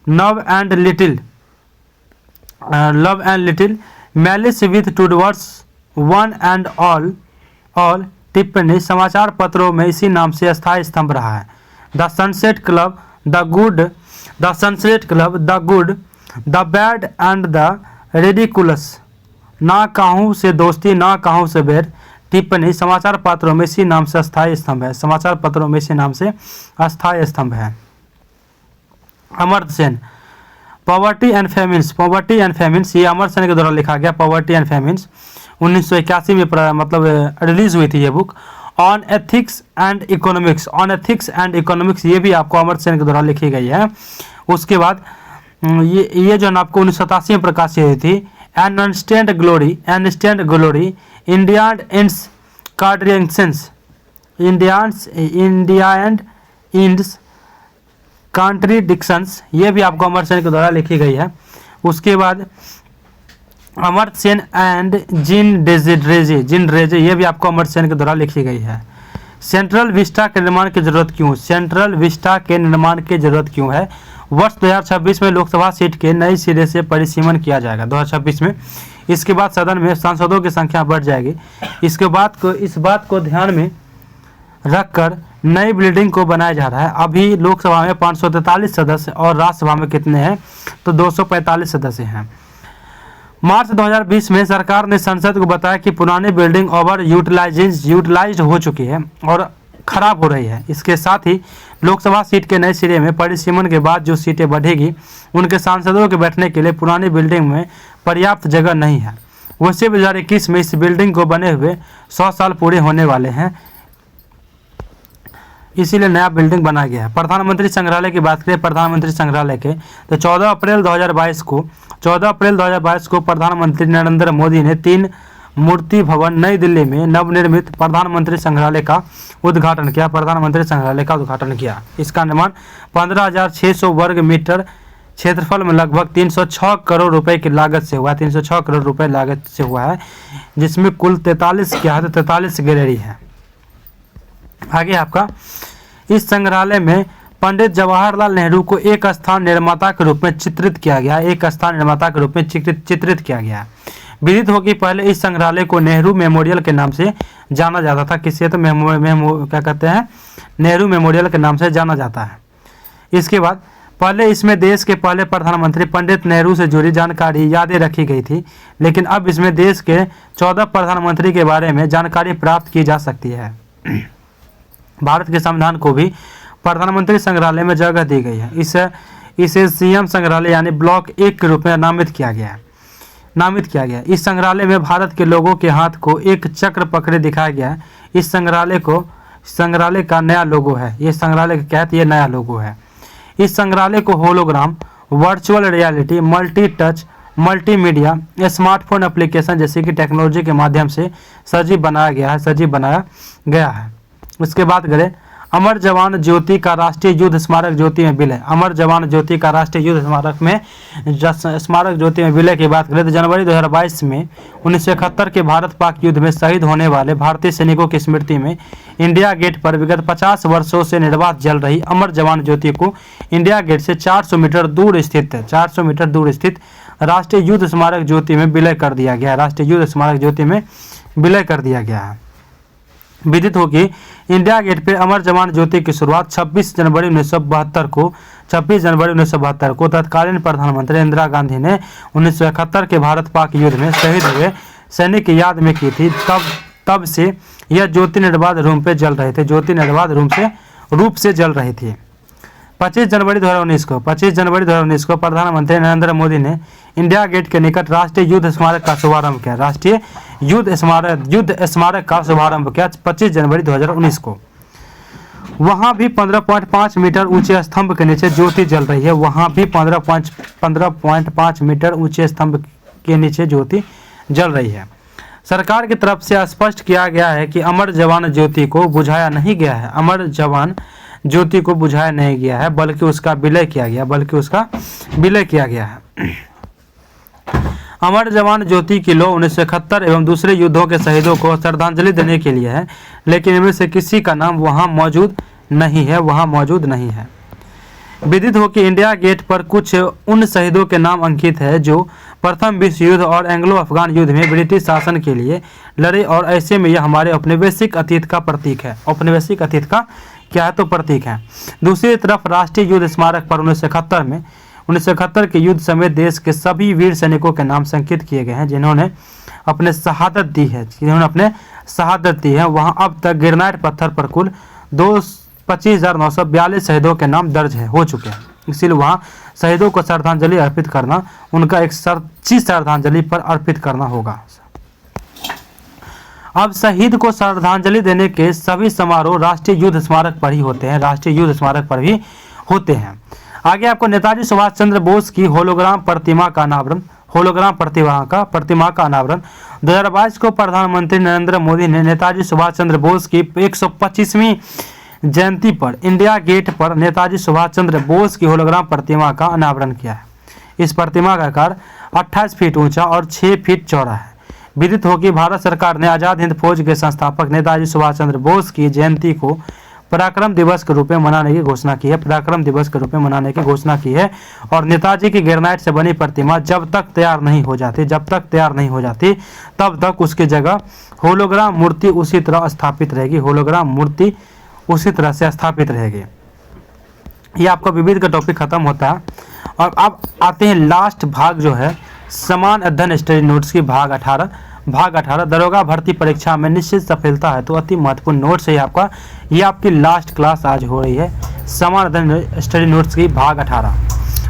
love and little, malice with towards, one and all, टिप्पणी, समाचार पत्रों में इसी नाम से स्थायी स्तंभ रहा है। The sunset club, the good, the bad and the ridiculous, ना कहूँ से दोस्ती ना कहूँ से बैर, टिप्पणी, समाचार पत्रों में इसी नाम से अस्थायी स्तंभ है। Amartya Sen, poverty and famines, ये अमर्त्य सेन के द्वारा लिखा गया। पॉवर्टी एंड फेमिन्स 1981 में मतलब रिलीज हुई थी ये book. On ethics and economics, ये भी आपको अमर्त्य सेन के द्वारा लिखी गई है। उसके बाद ये जो आपको 1987 में प्रकाशित हुई थी। An unstained glory, India and its contradictions, ये भी आपको अमर्त्य सेन के द्वारा लिखी गई है। उसके बाद अमर्त्य सेन एंड जिन रेजे, ये भी आपको अमर्त्य सेन के द्वारा लिखी गई है। सेंट्रल विस्टा के निर्माण की जरूरत क्यों है? वर्ष 2026 में लोकसभा सीट के नए सिरे से परिसीमन किया जाएगा 2026 में। इसके बाद सदन में सांसदों की संख्या बढ़ जाएगी। इस बात को ध्यान में रखकर नई बिल्डिंग को बनाया जा रहा है। अभी लोकसभा में 543 सदस्य और राज्यसभा में कितने हैं? तो 245 सदस्य हैं। मार्च 2020 में सरकार ने संसद को बताया कि पुरानी बिल्डिंग ओवर यूटिलाइज्ड हो चुकी है और खराब हो रही है। इसके साथ ही लोकसभा सीट के नए सिरे में परिसीमन के बाद जो सीटें बढ़ेगी उनके सांसदों के बैठने के लिए पुरानी बिल्डिंग में पर्याप्त जगह नहीं है। वैसे 2021 में इस बिल्डिंग को बने हुए 100 साल पूरे होने वाले हैं। इसीलिए नया बिल्डिंग बनाया गया है। प्रधानमंत्री संग्रहालय की बात करें, प्रधानमंत्री संग्रहालय के, तो 14 अप्रैल 2022 को प्रधानमंत्री नरेंद्र मोदी ने 3 मूर्ति भवन नई दिल्ली में नवनिर्मित प्रधानमंत्री संग्रहालय का उद्घाटन किया। प्रधानमंत्री संग्रहालय का उद्घाटन किया। इसका निर्माण 15,600 वर्ग मीटर क्षेत्रफल में लगभग 306 करोड़ रुपए की लागत से हुआ है। 306 करोड़ रुपए लागत से हुआ है, जिसमें कुल 43 गैलरी है। आगे आपका, इस संग्रहालय में पंडित जवाहरलाल नेहरू को एक स्थान निर्माता के रूप में चित्रित किया गया है। विदित हो कि पहले इस संग्रहालय को नेहरू मेमोरियल के नाम से जाना जाता था। किसे तो क्या कहते हैं, नेहरू मेमोरियल के नाम से जाना जाता है। इसके बाद पहले इसमें देश के पहले प्रधानमंत्री पंडित नेहरू से जुड़ी जानकारी, यादें रखी गई थी, लेकिन अब इसमें देश के 14 प्रधानमंत्री के बारे में जानकारी प्राप्त की जा सकती है। भारत के संविधान को भी प्रधानमंत्री संग्रहालय में जगह दी गई है। इसे सीएम संग्रहालय यानी ब्लॉक 1 के रूप में नामित किया गया है। इस संग्रहालय में भारत के लोगों के हाथ को एक चक्र पकड़े दिखाया गया है। इस संग्रहालय का नया लोगो है। ये संग्रहालय के तहत ये नया लोगो है। इस संग्रहालय को hologram, virtual reality, multi touch, multimedia, smartphone application जैसे कि टेक्नोलॉजी के माध्यम से सजीव बनाया गया है। उसके बाद करें, अमर जवान ज्योति का राष्ट्रीय युद्ध स्मारक ज्योति में विलय। अमर जवान ज्योति का राष्ट्रीय युद्ध स्मारक ज्योति में विलय की बात करें तो जनवरी 2022 में 1971 के भारत पाक युद्ध में शहीद होने वाले भारतीय सैनिकों की स्मृति में इंडिया गेट पर विगत 50 वर्षों से निर्बाध जल रही अमर जवान ज्योति को इंडिया गेट से 400 मीटर दूर स्थित राष्ट्रीय युद्ध स्मारक ज्योति में विलय कर दिया गया है। विदित हो कि इंडिया गेट पे अमर जवान ज्योति की शुरुआत 26 जनवरी 1972 को तत्कालीन प्रधानमंत्री इंदिरा गांधी ने 1971 के भारत पाक युद्ध में शहीद हुए सैनिक की याद में की थी। तब से यह ज्योति निर्बाध रूप से जल रही थी। 25 जनवरी 2019 को प्रधानमंत्री नरेंद्र मोदी ने इंडिया गेट के निकट राष्ट्रीय युद्ध स्मारक का शुभारंभ किया। 25 जनवरी 2019 को वहां भी 15.5 मीटर ऊंचे स्तंभ के नीचे ज्योति जल रही है। 15.5 मीटर ऊंचे स्तंभ के नीचे ज्योति जल रही है। सरकार की तरफ से स्पष्ट किया गया है कि अमर जवान ज्योति को बुझाया नहीं गया है, बल्कि उसका विलय किया गया है। अमर जवान ज्योति की लौ 1971 एवं दूसरे युद्धों के शहीदों को श्रद्धांजलि देने के लिए है, लेकिन इनमें से किसी का नाम वहां मौजूद नहीं है। विदित हो कि इंडिया गेट पर कुछ उन शहीदों के नाम अंकित है जो प्रथम विश्व युद्ध और एंग्लो अफगान युद्ध में ब्रिटिश शासन के लिए लड़े, और ऐसे में यह हमारे औपनिवेशिक अतीत का प्रतीक है। प्रतीक है। दूसरी तरफ राष्ट्रीय युद्ध स्मारक पर 1971 के युद्ध समय देश के सभी वीर सैनिकों के नाम संकित किए गए हैं जिन्होंने अपने शहादत दी है। वहां अब तक ग्रेनाइट पत्थर पर कुल 25,942 शहीदों के नाम दर्ज हो चुके हैं। इसलिए वहां शहीदों को श्रद्धांजलि अर्पित करना, उनका एक सच्ची श्रद्धांजलि पर अर्पित करना होगा। अब शहीद को श्रद्धांजलि देने के सभी समारोह राष्ट्रीय युद्ध स्मारक पर ही होते हैं। आगे आपको नेताजी सुभाष चंद्र बोस की होलोग्राम प्रतिमा का अनावरण 2022 को प्रधानमंत्री नरेंद्र मोदी ने नेताजी सुभाष चंद्र बोस की 125वीं जयंती पर इंडिया गेट पर नेताजी सुभाष चंद्र बोस की होलोग्राम प्रतिमा का अनावरण किया है। इस प्रतिमा का आकार 28 फीट ऊंचा और 6 फीट चौड़ा है। विदित हो कि भारत सरकार ने आजाद हिंद फौज के संस्थापक नेताजी सुभाष चंद्र बोस की जयंती को पराक्रम दिवस के रूप में मनाने की घोषणा की है और नेताजी की ग्रेनाइट से बनी प्रतिमा जब तक तैयार नहीं हो जाती तब तक उसकी जगह होलोग्राम मूर्ति उसी तरह से स्थापित रहेगी। ये आपका विविध का टॉपिक खत्म होता है और अब आते हैं लास्ट भाग जो है समान अध्ययन स्टडी नोट्स की भाग 18 दरोगा भर्ती परीक्षा में निश्चित सफलता है तो अति महत्वपूर्ण नोट्स है आपका। ये आपकी लास्ट क्लास आज हो रही है समान अध्ययन स्टडी नोट्स की भाग 18।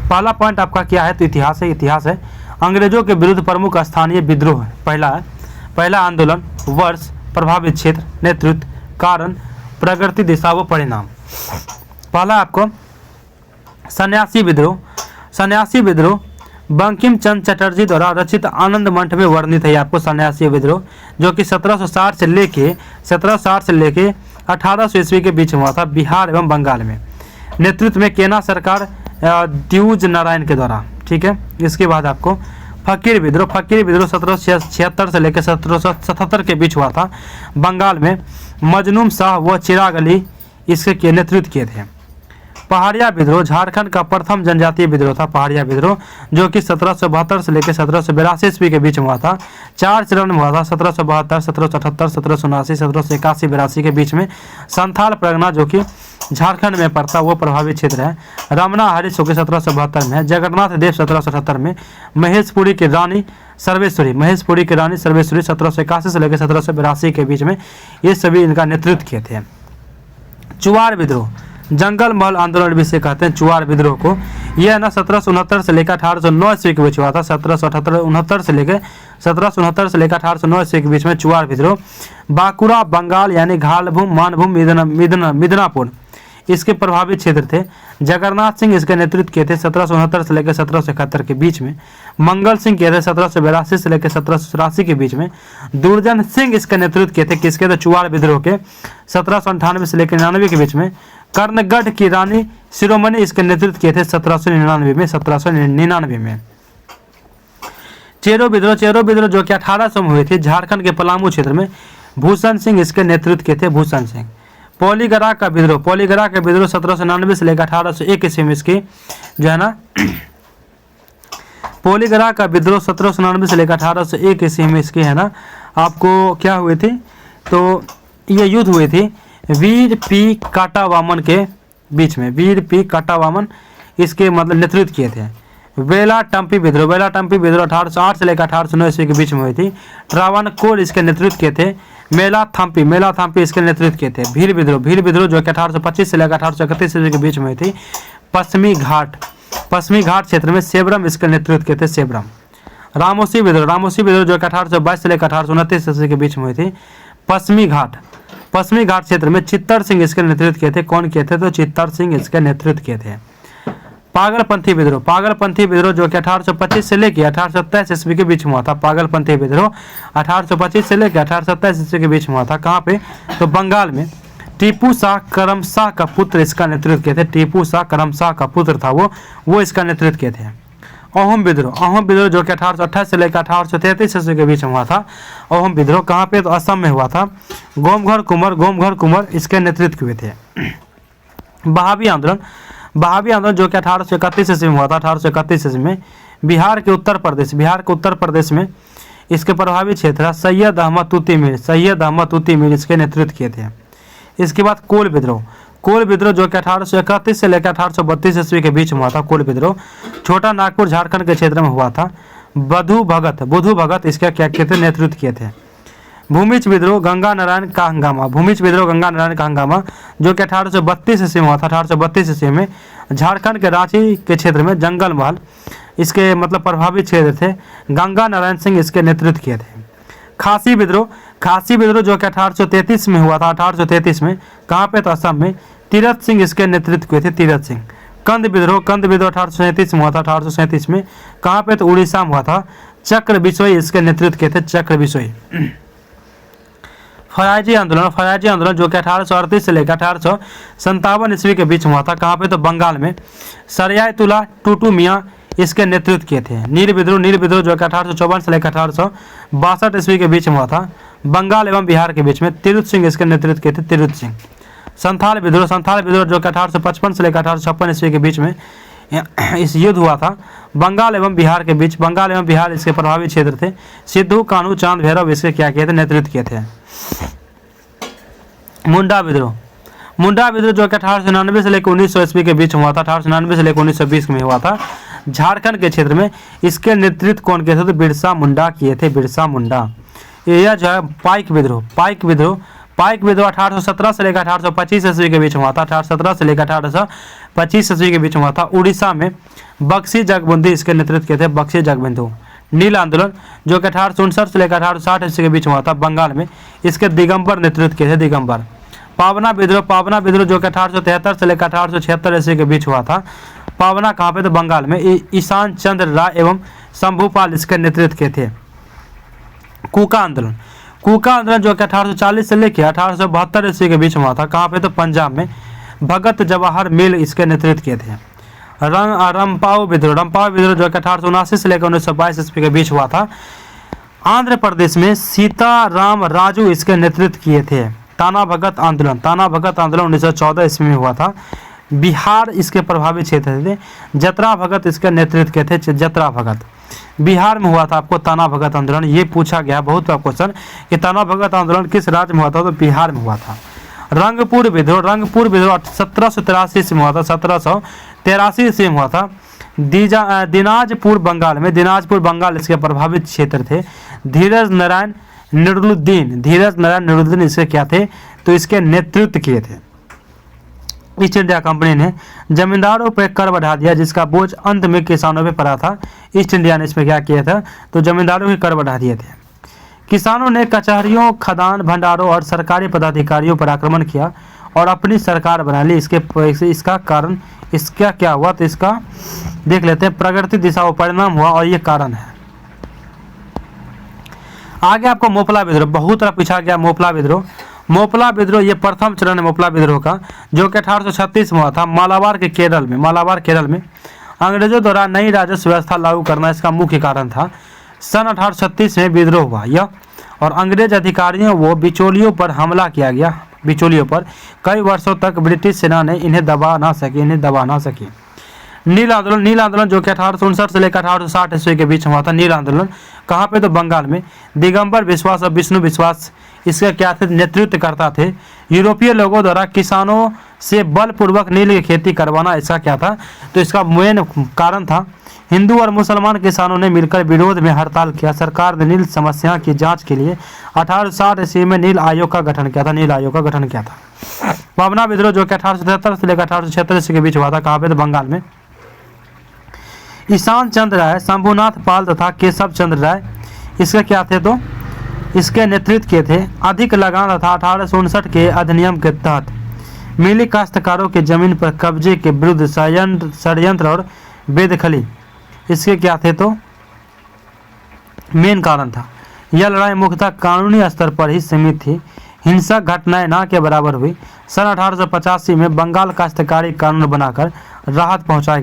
पहला पॉइंट आपका क्या है तो इतिहास है। अंग्रेजों के विरुद्ध प्रमुख स्थानीय विद्रोह पहला आंदोलन, वर्ष, प्रभावित क्षेत्र, नेतृत्व, कारण, प्रगति, दिशा व परिणाम। पहला आपको सन्यासी विद्रोह। सन्यासी विद्रोह बंकिम चंद्र चटर्जी द्वारा रचित आनंद मंठ में वर्णित है आपको सन्यासी विद्रोह, जो कि 1760 से लेके 1800 ईस्वी के बीच हुआ था बिहार एवं बंगाल में। नेतृत्व में केना सरकार द्विज नारायण के द्वारा। ठीक है। इसके बाद आपको फकीर विद्रोह। फकीर विद्रोह 1776 से लेकर 1777 के बीच हुआ था बंगाल में। मजनूम शाह व चिराग अली इसके नेतृत्व किए थे। पहाड़िया विद्रोह झारखंड का प्रथम जनजातीय विद्रोह था पहाड़िया विद्रोह, जो कि 1772 से लेकर 1782 ईस्वी के बीच में हुआ था। 4 चरण में हुआ था, 1772, 1778, 1779, 1781, 82 के बीच में। संथाल परगना जो कि झारखंड में पड़ता वो प्रभावित क्षेत्र है। रमना हरीश जो कि 1772 में है। जगन्नाथ देव 1778 में। महेशपुरी की रानी सर्वेश्वरी 1781 से लेकर 1782 के बीच में ये सभी इनका नेतृत्व किए थे। चुआर विद्रोह जंगल महल आंदोलन भी से कहते हैं चुआर विद्रोह को। यह ना 1769 से लेकर 1809 ईस्वी के बीच हुआ था। 1769 से लेकर 1809 ईस्वी के बीच में चुआर विद्रोह। बांकुड़ा बंगाल यानी घालभूम मानभूम मिदनापुर इसके प्रभावित क्षेत्र थे। जगन्नाथ सिंह इसके नेतृत्व किए थे 1769 से लेकर 1771 के बीच में। मंगल सिंह किए थे 1782 से लेकर 1784 के बीच में। दुर्जन सिंह इसके नेतृत्व किए थे किसके, तो चुआर विद्रोह के 1798 से लेकर 99 के बीच में। कर्णगढ़ की रानी शिरोमणि इसके नेतृत्व किए थे 1799 में। चेरो विद्रोह जो कि 1800 में हुए थे झारखंड के पलामू क्षेत्र में। भूषण सिंह इसके नेतृत्व किए थे भूषण सिंह। पोलीगरा का विद्रोह 1799 से लेकर 1801 ईस्वी में इसकी जो है ना पोलीगरा का विद्रोह 1799 से लेकर 1801 ईस्वी में इसकी है ना आपको क्या हुए थे, तो ये युद्ध हुए थे वीर पी काटावामन के बीच में। वीर पी काटावामन इसके मतलब नेतृत्व किए थे। वेला टम्पी विद्रोह 1808 से लेकर 1809 ईस्वी के बीच में हुई थी। ट्रावणकोर इसके नेतृत्व किए थे। मेला थाम्पी इसके नेतृत्व किए थे। भील विद्रोह जो कि 1825 से लेकर 1831 ईस्वी के बीच में हुई थी। पश्चिमी घाट क्षेत्र में सेबरम इसके नेतृत्व किए थे सेबरम। रामोसी विद्रोह जो कि 1822 से लेकर 1829 ईस्वी के बीच में हुई थी। पश्चिमी घाट क्षेत्र में चित्तर सिंह इसके नेतृत्व किए थे। कौन किए थे, तो चित्तर सिंह इसके नेतृत्व किए थे। पागलपंथी विद्रोह जो कि 1825 से लेकर 1827 ईस्वी के बीच में हुआ था। पागलपंथी विद्रोह 1825 से लेकर 1827 ईस्वी के बीच में हुआ था। कहाँ पे, तो बंगाल में। टीपू शाह करमशाह का पुत्र इसका नेतृत्व किए थे। टीपू शाह करमशाह का पुत्र था वो इसका नेतृत्व किए थे। अहोम विद्रोह जो कि 1828 से लेकर 1833 ईस्वी के बीच में हुआ था। अहोम विद्रोह कहाँ पे, तो असम में हुआ था। गोमघर कुंवर इसके नेतृत्व हुए थे। बहावी आंदोलन जो कि 1831 ईस्वी में हुआ था। 1831 ईस्वी में बिहार के उत्तर प्रदेश में इसके प्रभावित क्षेत्र है। सैयद अहमद तूती मीर इसके नेतृत्व किए थे। इसके बाद कोल विद्रोह जो कि 1831 से लेकर 1832 ईस्वी के बीच में हुआ था। कोल विद्रोह छोटा नागपुर झारखंड के क्षेत्र में हुआ था। बुधु भगत इसका क्या किए थे, नेतृत्व किए थे। भूमिज विद्रोह गंगा नारायण का हंगामा जो कि 1832 ईस्वी में हुआ था। 1832 ईस्वी में झारखंड के रांची के क्षेत्र में जंगल महल इसके मतलब प्रभावित क्षेत्र थे। गंगा नारायण सिंह इसके नेतृत्व किए थे। खासी विद्रोह जो कि 1833 में हुआ था। 1833 में कहाँ पे, तो असम में। तीरथ सिंह इसके नेतृत्व किए थे तीरथ सिंह। कंद विद्रोह 1837 में हुआ था। 1837 में कहाँ पे, तो उड़ीसा में हुआ था। चक्र बिसोई इसके नेतृत्व किए थे चक्र बिसोई। फराजी आंदोलन जो कि 1838 से लेकर 1857 ईस्वी के बीच में हुआ था। कहाँ पे, तो बंगाल में। सरियातुल्ला टूटू मियाँ इसके नेतृत्व किए थे। नील विद्रोह जो कि 1854 से लेकर 1862 ईस्वी के बीच में हुआ था। बंगाल एवं बिहार के बीच में। तिरुत सिंह इसके नेतृत्व किए थे तिरुत सिंह। संथाल विद्रोह जो कि 1855 से लेकर 1856 ईस्वी के बीच में इस युद्ध हुआ था। बंगाल एवं बिहार के बीच। बंगाल एवं बिहार इसके प्रभावित क्षेत्र थे। सिद्धू कान्हू चांद भैरव इसके क्या किए थे, नेतृत्व किए थे। मुंडा विद्रोह जो कि 1899 से लेकर 1900 ईस्वी के बीच में हुआ था। 1899 से लेकर 1920 में हुआ था झारखंड के क्षेत्र में। इसके नेतृत्व कौन किए थे, तो बिरसा मुंडा किए थे। यह जो है पाइक विद्रोह 1817 से लेकर 1825 ईस्वी के बीच में हुआ था। 1817 से लेकर 1825 ईस्वी के बीच में हुआ था। उड़ीसा में बक्सी जगबंधु इसके नेतृत्व किए थे बक्सी जगबंधु। नील आंदोलन जो कि 1859 से लेकर 1860 ईस्वी के बीच में हुआ था। बंगाल में इसके दिगंबर नेतृत्व किए थे दिगंबर। पावना विद्रोह जो कि 1873 से लेकर 1876 ईस्वी के बीच हुआ था। पावना कहाँ पे? तो बंगाल में। ईशान चंद्र राय एवं शंभूपाल इसके नेतृत्व के थे। कूका आंदोलन जो कि 1840 से लेकर 1872 ईस्वी के बीच हुआ था। कहाँ पे? तो पंजाब में। भगत जवाहर मिल इसके नेतृत्व के थे। रंपाओ विद्रोह जो कि 1879 से लेकर 1922 ईस्वी के बीच हुआ था। आंध्र प्रदेश में सीताराम राजू इसके नेतृत्व किए थे। ताना भगत आंदोलन 1914 ईस्वी में हुआ था। बिहार इसके प्रभावित क्षेत्र थे। जतरा भगत इसके नेतृत्व के थे। जतरा भगत बिहार में हुआ था। आपको ताना भगत आंदोलन ये पूछा गया बहुत बार क्वेश्चन कि ताना भगत आंदोलन किस राज्य में हुआ था? तो बिहार में हुआ था। रंगपुर विद्रोह 1783 में हुआ था। 1783 ईस्वी में हुआ था। दिनाजपुर बंगाल इसके प्रभावित क्षेत्र थे। धीरज नारायण निरुद्दीन इसके क्या थे? तो इसके नेतृत्व किए थे। ईस्ट इंडिया कंपनी ने जमींदारों पर कर बढ़ा दिया, जिसका बोझ अंत में किसानों पे पड़ा था। ईस्ट इंडिया ने इसमें क्या किया था? तो जमींदारों के कर बढ़ा दिए थे। किसानों ने कचहरियों, खदान, भंडारों और सरकारी पदाधिकारियों पर आक्रमण किया और अपनी सरकार बना ली। इसका कारण इसका क्या हुआ? तो इसका देख लेते हैं। प्रगति दिशा व परिणाम हुआ और ये कारण है। आगे आपको मोपला विद्रोह बहुत तरह पूछा गया। मोपला विद्रोह ये प्रथम चरण है मोपला विद्रोह का, जो कि 1836 में हुआ था। मालाबार केरल में अंग्रेजों द्वारा नई राजस्व व्यवस्था लागू करना इसका मुख्य कारण था। सन 1836 में विद्रोह हुआ यह, और अंग्रेज अधिकारियों व बिचौलियों पर हमला किया गया। कई वर्षों तक ब्रिटिश सेना ने इन्हें दबा ना सकी। नील आंदोलन जो कि 1859 से लेकर 1860 ईस्वी के बीच हुआ था। नील आंदोलन कहाँ पे? तो बंगाल में। दिगंबर विश्वास और विष्णु विश्वास इसके क्या थे? नेतृत्व करता थे। यूरोपीय लोगों द्वारा किसानों से बलपूर्वक नील की खेती करवाना इसका क्या था? तो इसका मेन कारण था। हिंदू और मुसलमान किसानों ने मिलकर विरोध में हड़ताल किया। सरकार ने नील समस्या की जांच के लिए 1860 ईस्वी में नील आयोग का गठन किया था। पावना विद्रोह जो कि 1873 से लेकर 1876 ईस्वी के बीच हुआ था। कहाँ पे? तो बंगाल में। ईशान चंद्र राय, शंभुनाथ पाल तथा केशव चंद्र राय इसके क्या थे? तो इसके नेतृत्व के थे। अधिक लगान तथा 1859 के अधिनियम के तहत मिली काश्तकारों के जमीन पर कब्जे के विरुद्ध षड्यंत्र और बेदखली इसके क्या थे? तो मेन कारण था। यह लड़ाई मुख्यतः कानूनी स्तर पर ही सीमित थी। हिंसक घटनाएं ना के बराबर हुई। सन 1885 में बंगाल काश्तकारी कानून बनाकर राहत पहुंचाई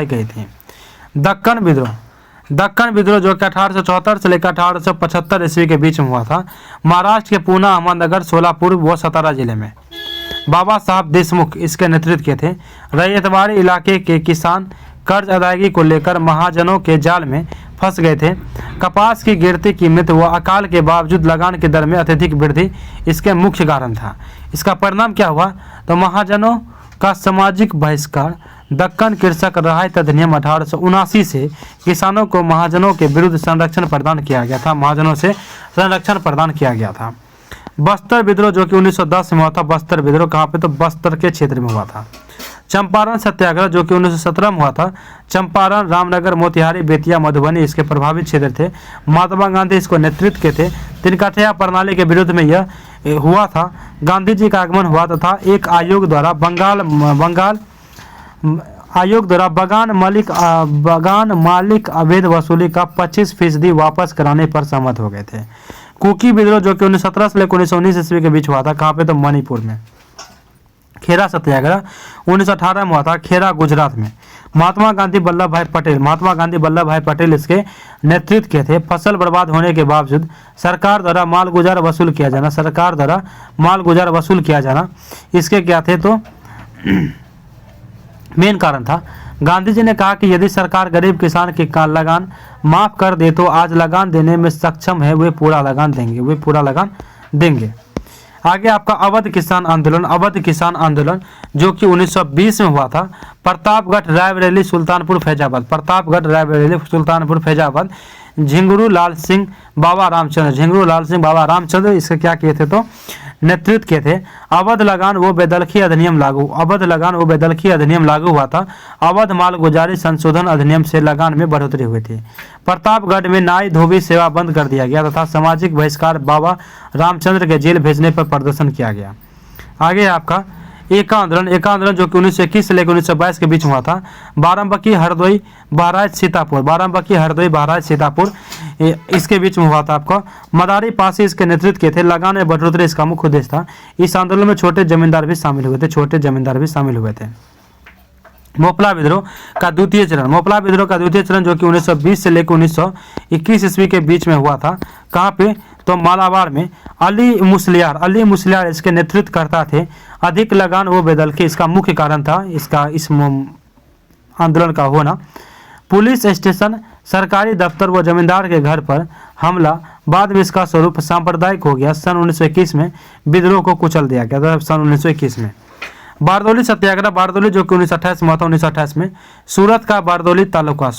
गई थी। दक्कन विद्रोह जो कि 1874 से लेकर 1875 ईस्वी के बीच में हुआ था। महाराष्ट्र के पूना, अहमदनगर, सोलापुर व सतारा जिले में। बाबा साहब देशमुख इसके नेतृत्व के थे। रैयतवाड़ी इलाके के किसान कर्ज अदायगी को लेकर महाजनों के जाल में फंस गए थे। कपास की गिरती कीमत व अकाल के बावजूद लगान की दर में अत्यधिक वृद्धि इसके मुख्य कारण था। इसका परिणाम क्या हुआ? तो महाजनों का सामाजिक बहिष्कार। दक्कन कृषक राहत अधिनियम 1879 से किसानों को महाजनों के विरुद्ध संरक्षण प्रदान किया गया था। बस्तर विद्रोह जो कि 1910 में हुआ था। बस्तर विद्रोह कहाँ पे? तो बस्तर के क्षेत्र में हुआ था। चंपारण सत्याग्रह जो कि 1917 में हुआ था। चंपारण, रामनगर, मोतिहारी, बेतिया, मधुबनी इसके प्रभावित क्षेत्र थे। महात्मा गांधी इसको नेतृत्व के थे। तिनकाठिया प्रणाली के विरुद्ध में यह हुआ था। गांधी जी का आगमन हुआ तथा एक आयोग द्वारा बगान मालिक अवैध वसूली का 25% वापस कराने पर सहमत हो गए थे। कुकी विद्रोह जो कि 1917 से लेकर 1919 ईस्वी के बीच हुआ था। कहाँ पे? तो मणिपुर में। खेरा सत्याग्रह 1918 में हुआ था। खेरा गुजरात में। महात्मा गांधी वल्लभ भाई पटेल इसके नेतृत्व के थे। फसल बर्बाद होने के बावजूद सरकार द्वारा मालगुजार वसूल किया जाना इसके क्या थे? तो मेन कारण था। गांधी जी ने कहा कि यदि सरकार गरीब किसान के लगान माफ कर दे तो आज लगान देने में सक्षम है, वे पूरा लगान देंगे। आगे आपका अवध किसान आंदोलन जो कि 1920 में हुआ था। प्रतापगढ़ रायबरेली सुल्तानपुर फैजाबाद। झिंगुरू लाल सिंह बाबा रामचंद्र इसके क्या किए थे? तो नेतृत्व के थे। अवध लगान वो बेदखली अधिनियम लागू हुआ था। अवध मालगुजारी संशोधन अधिनियम से लगान में बढ़ोतरी हुई थी। प्रतापगढ़ में नाई धोबी सेवा बंद कर दिया गया तथा सामाजिक बहिष्कार, बाबा रामचंद्र के जेल भेजने पर प्रदर्शन किया गया। आगे है आपका एका आंदोलन जो कि 1921 से लेकर 1922 के बीच हुआ था। बाराबंकी, हरदोई, बहराइच, सीतापुर, बाराबंकी, हरदोई, बहराइच, सीतापुर इसके बीच में हुआ था आपका। मदारी पासी इसके नेतृत्व किए थे। लगान में बढ़ोतरी इसका मुख्य उद्देश्य था। इस आंदोलन में छोटे जमींदार भी शामिल हुए थे, मोपला विद्रोह का द्वितीय चरण जो कि 1920 से लेकर 1921 ईस्वी के बीच में हुआ था। कहाँ पे? तो मालाबार में। अली मुसलियार इसके नेतृत्व करता थे। अधिक लगान व बेदखली इसका मुख्य कारण था इस आंदोलन का होना। पुलिस स्टेशन, सरकारी दफ्तर व जमींदार के घर पर हमला, बाद में इसका स्वरूप सांप्रदायिक हो गया। सन 1921 में विद्रोह को कुचल दिया गया था। सन 1921 में बारदौली सत्याग्रह, बारदौली जो कि 1928 में हुआ था। 1928 में सूरत का बारदौली तालुका,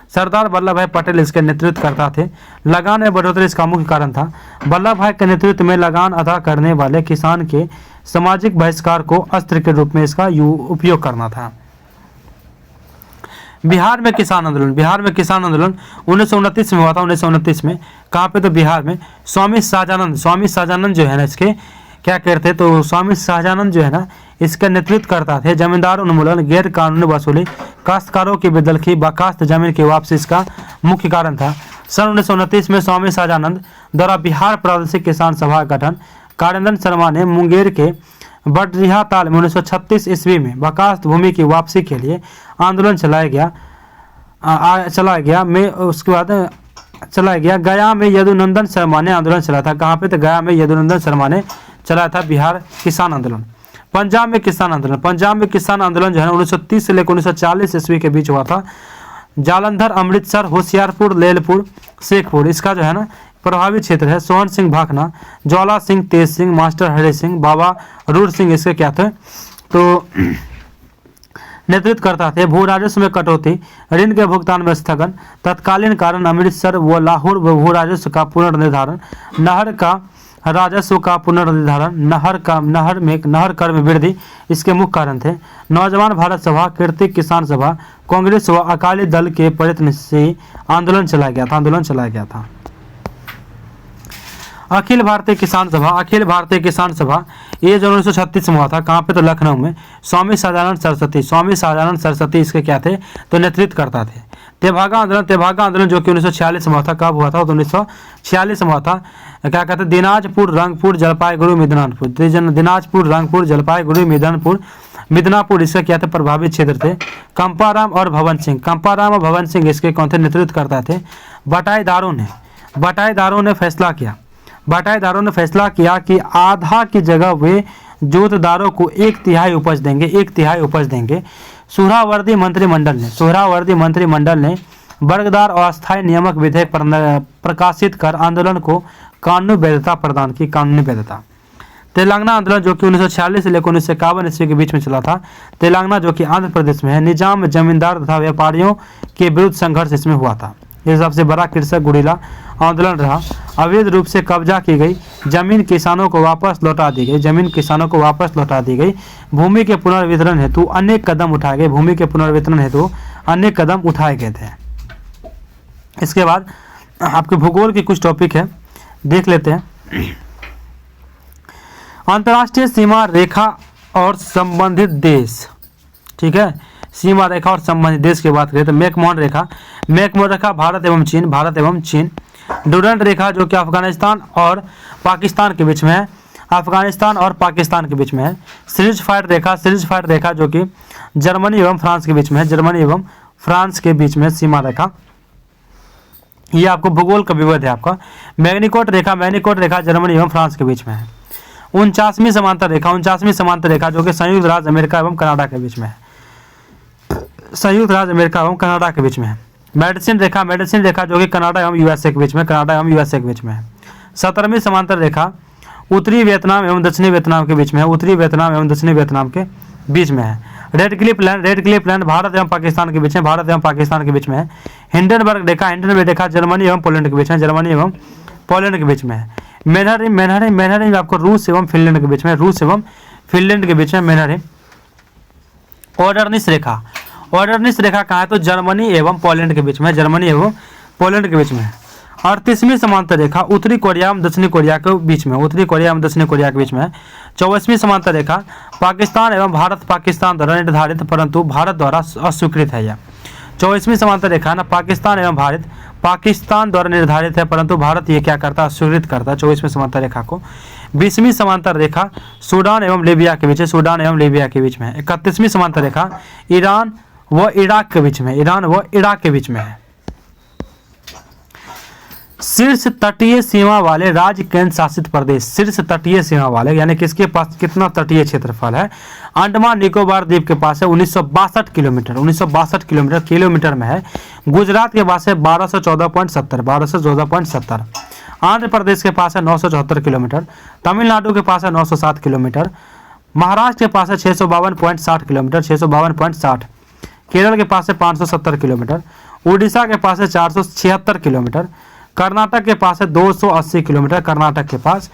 सरदार वल्लभ भाई पटेल इसके नेतृत्व करता थे। लगान में बढ़ोतरी इसका मुख्य कारण था। वल्लभ भाई के नेतृत्व में लगान अदा करने वाले किसान के सामाजिक बहिष्कार को अस्त्र के रूप में इसका उपयोग करना था। बिहार में किसान आंदोलन 1929 में हुआ था। 1929 में कहाँ पे? तो बिहार में। स्वामी शाहजानंद जो है ना इसके क्या करते? तो स्वामी शाहजानंद जो है ना इसका नेतृत्व करता थे। जमींदार उन्मूलन, गैर कानूनी वसूली, काश्तकारों की बेदखली, बर्खास्त जमीन की वापसी इसका मुख्य कारण था। सन 1929 में स्वामी शाहजानंद द्वारा बिहार प्रादेशिक किसान सभा का गठन। कारिंदन शर्मा ने मुंगेर के बडरिहा ताल में 1936 ईस्वी में बर्खास्त भूमि की वापसी के लिए आंदोलन चलाया गया। गया में यदुनंदन शर्मा ने आंदोलन चलाया था। कहाँ पे? तो गया में यदुनंदन शर्मा ने चलाया था बिहार किसान आंदोलन। पंजाब में किसान आंदोलन जो है 1930 से लेकर 1940 ईस्वी के बीच हुआ था। जालंधर, अमृतसर, होशियारपुर, लेलपुर, शेखपुर इसका जो है ना प्रभावित क्षेत्र है। सोहन सिंह भाखना, ज्वाला सिंह, तेज सिंह, मास्टर हरि सिंह, बाबा रूढ़ सिंह इसके क्या थे? तो नेतृत्व करता थे। भू राजस्व में कटौती, ऋण के भुगतान में स्थगन, तत्कालीन कारण अमृतसर व लाहौर भू राजस्व का पुनर्निर्धारण, नहर का राजस्व का पुनर्निर्धारण, नहर कर में वृद्धि इसके मुख्य कारण थे। नौजवान भारत सभा, कीर्ति किसान सभा, कांग्रेस व अकाली दल के प्रयत्न से आंदोलन चलाया गया था। अखिल भारतीय किसान सभा ये जो 1936 में हुआ था। कहाँ पे? तो लखनऊ में। स्वामी सदानंद सरस्वती इसके क्या थे? तो नेतृत्व करता थे। तेभागा आंदोलन जो कि 1946 में हुआ था। कब हुआ था? तो 1946 में हुआ था। क्या कहते हैं? दिनाजपुर, रंगपुर, जलपाईगुड़ी, मिदनापुर इसका क्या थे? प्रभावित क्षेत्र थे। कंपाराम और भवन सिंह इसके कौन थे? नेतृत्व करता थे। बटाईदारों ने फैसला किया कि आधा की जगह वे जोतदारों को 1/3 उपज देंगे। सोहरावर्दी मंत्रिमंडल ने वर्गदार और अस्थायी नियामक विधेयक प्रकाशित कर आंदोलन को कानूनी वैधता प्रदान की। तेलंगाना आंदोलन जो कि 1946 से लेकर 1951 ईस्वी के बीच में चला था। तेलंगाना जो कि आंध्र प्रदेश में है। निजाम जमींदार तथा व्यापारियों के विरुद्ध संघर्ष इसमें हुआ था। यह सबसे बड़ा कृषक गुरिल्ला आंदोलन रहा। अवैध रूप से कब्जा की गई जमीन किसानों को वापस लौटा दी गई। भूमि के पुनर्वितरण हेतु अनेक कदम उठाए गए थे। इसके बाद आपके भूगोल के कुछ टॉपिक है, देख लेते हैं। अंतर्राष्ट्रीय सीमा रेखा और संबंधित देश, ठीक है। सीमा रेखा और संबंधित देश की बात करें तो मैकमोहन रेखा भारत एवं चीन। डूरंट रेखा जो कि अफगानिस्तान और पाकिस्तान के बीच में है। सीरीज फायर रेखा जो कि जर्मनी एवं फ्रांस के बीच में सीमा रेखा। ये आपको भूगोल का विवरण है आपका। मैग्नीकोट रेखा जर्मनी एवं फ्रांस के बीच में है। 49वीं समांतर रेखा जो कि संयुक्त राज्य अमेरिका एवं कनाडा के बीच में है। मेडिसिन रेखा जो कि कनाडा एवं यूएसए के बीच में है। 17वीं समांतर रेखा उत्तरी वियतनाम एवं दक्षिणी वियतनाम के बीच में है। रेड क्लिफ लाइन भारत एवं पाकिस्तान के बीच में है। हिंडनबर्ग रेखा जर्मनी एवं पोलैंड के बीच में है। मैनहरिम आपको रूस एवं फिनलैंड के बीच में मैनहरिम। ऑर्डरनिस रेखा कहाँ है? तो जर्मनी एवं पोलैंड के बीच में है। 38वीं समांतर रेखा उत्तरी कोरिया एवं दक्षिणी कोरिया के बीच में, उत्तरी कोरिया एवं दक्षिणी कोरिया के बीच में है। 24वीं समांतर रेखा पाकिस्तान एवं भारत पाकिस्तान द्वारा निर्धारित परंतु भारत द्वारा अस्वीकृत है। यह 24वीं समांतर रेखा ना पाकिस्तान एवं भारत पाकिस्तान द्वारा निर्धारित है परंतु भारत ये क्या करता है, अस्वीकृत करता है 24वीं समांतर रेखा को। 20वीं समांतर रेखा सूडान एवं लीबिया के बीच है, सूडान एवं लीबिया के बीच में है। 31वीं समांतर रेखा ईरान व इराक के बीच में, ईरान व इराक के बीच में है। शीर्ष तटीय सीमा वाले राज्य केंद्र शासित प्रदेश, शीर्ष तटीय सीमा वाले यानी किसके पास कितना तटीय क्षेत्रफल है, अंडमान निकोबार द्वीप के पास है 1962 किलोमीटर, 1962 किलोमीटर में है। गुजरात के पास है 1214.70, आंध्र प्रदेश के पास है 974 किलोमीटर, तमिलनाडु के पास है 907 किलोमीटर, महाराष्ट्र के पास है 652.60 किलोमीटर, 652.60, केरल के पास है 570 किलोमीटर, उड़ीसा के पास है 476 किलोमीटर, कर्नाटक के पास है 280 किलोमीटर, कर्नाटक के पास,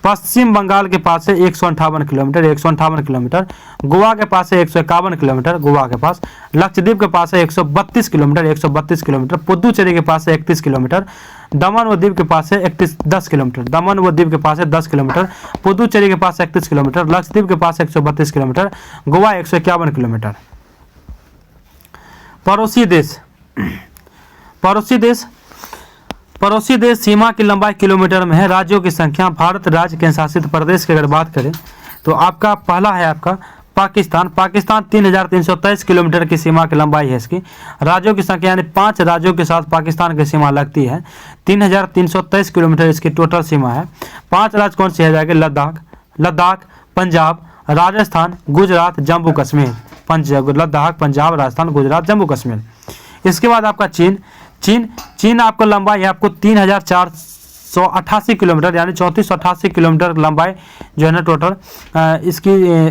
पश्चिम बंगाल के पास है 158 किलोमीटर, 158 किलोमीटर, गोवा के पास है 151 किलोमीटर, गोवा के पास, लक्षद्वीप के पास है 132 किलोमीटर, 132 किलोमीटर, पुदुचेरी के पास है 31 किलोमीटर, दमन व दीव के पास है 10 किलोमीटर, दमन व दीव के पास है 10 किलोमीटर, पुदुचेरी के पास 31 किलोमीटर, लक्षद्वीप के पास 132 किलोमीटर, गोवा 151 किलोमीटर। पड़ोसी देश, पड़ोसी देश, पड़ोसी देश सीमा की लंबाई किलोमीटर में है। राज्यों की संख्या, भारत राज्य केंद्र शासित प्रदेश की अगर बात करें तो आपका पहला है आपका पाकिस्तान, पाकिस्तान 3323 किलोमीटर की सीमा की लंबाई है इसकी। राज्यों की संख्या यानी 5 राज्यों के साथ पाकिस्तान की सीमा लगती है, 3323 किलोमीटर इसकी टोटल सीमा है। 5 राज्य कौन से है जाएंगे, लद्दाख, पंजाब, राजस्थान, गुजरात, जम्मू कश्मीर, लद्दाख, पंजाब, राजस्थान, गुजरात, जम्मू कश्मीर। इसके बाद आपका चीन आपको लंबाई है आपको 3488 किलोमीटर यानी 3488 किलोमीटर लंबाई जो है ना टोटल इसकी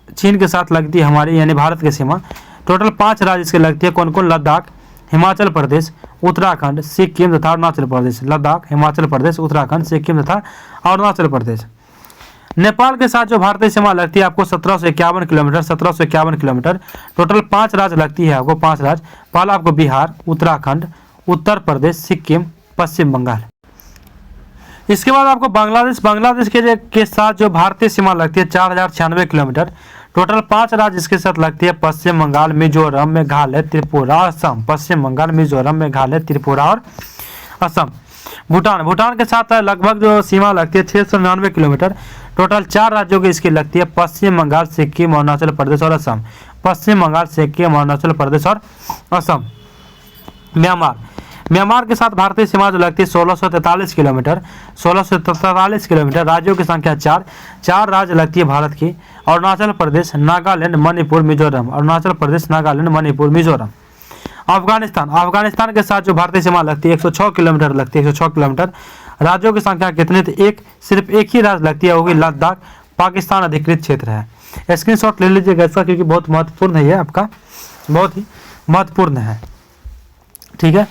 चीन के साथ लगती है हमारी यानी भारत की सीमा। टोटल 5 राज्य इसके लगती है, कौन कौन, लद्दाख, हिमाचल प्रदेश, उत्तराखंड, सिक्किम तथा अरुणाचल प्रदेश, लद्दाख, हिमाचल प्रदेश, उत्तराखंड, सिक्किम तथा अरुणाचल प्रदेश। नेपाल के साथ जो भारतीय सीमा लगती है आपको 1751 किलोमीटर, 1751 किलोमीटर। टोटल 5 राज्य लगती है आपको, 5 राज्य, पहला आपको बिहार, उत्तराखंड, उत्तर प्रदेश, सिक्किम, पश्चिम बंगाल। इसके बाद आपको बांग्लादेश, बांग्लादेश के साथ जो भारतीय सीमा लगती है 4096 किलोमीटर। टोटल 5 राज्य इसके साथ लगती है, पश्चिम बंगाल, मिजोरम, मेघालय, त्रिपुरा, असम, पश्चिम बंगाल, मिजोरम, मेघालय, त्रिपुरा और असम। भूटान, भूटान के साथ लगभग जो सीमा लगती है 699 किलोमीटर। टोटल 4 राज्यों की इसकी लगती है, पश्चिम बंगाल, सिक्किम, अरुणाचल प्रदेश और असम, पश्चिम बंगाल, सिक्किम, अरुणाचल प्रदेश और असम। म्यांमार, म्यांमार के साथ भारतीय सीमा जो लगती है 1643 किलोमीटर, 1643 किलोमीटर। राज्यों की संख्या 4 राज्य लगती है भारत की, अरुणाचल प्रदेश, नागालैंड, मणिपुर, मिजोरम, अरुणाचल प्रदेश, नागालैंड, मणिपुर, मिजोरम। अफगानिस्तान, अफगानिस्तान के साथ जो भारतीय सीमा लगती है 106 किलोमीटर लगती है, 106 किलोमीटर। राज्यों की संख्या कितनी, तो सिर्फ एक ही राज्य लगती है, होगी लद्दाख, पाकिस्तान अधिकृत क्षेत्र है। स्क्रीनशॉट ले लीजिएगा इसका क्योंकि बहुत महत्वपूर्ण है, ये आपका बहुत ही महत्वपूर्ण है, ठीक है।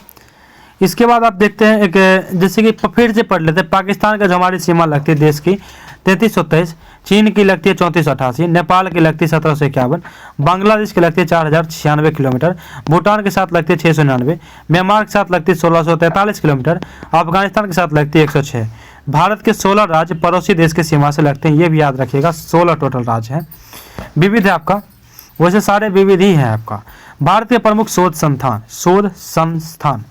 इसके बाद आप देखते हैं एक जैसे कि फिर से पढ़ लेते हैं। पाकिस्तान का जो हमारी सीमा लगती है देश की 3323, चीन की लगती है 3488, नेपाल की लगती है 1751, बांग्लादेश की लगती है 4096 किलोमीटर, भूटान के साथ लगती है 699, म्यांमार के साथ लगती है 1643 किलोमीटर, अफगानिस्तान के साथ लगती है 106। भारत के 16 राज्य पड़ोसी देश की सीमा से लगते हैं, ये भी याद रखिएगा, 16 टोटल राज्य हैं। विविध है आपका, वैसे सारे विविध ही हैं आपका। भारत के प्रमुख शोध संस्थान,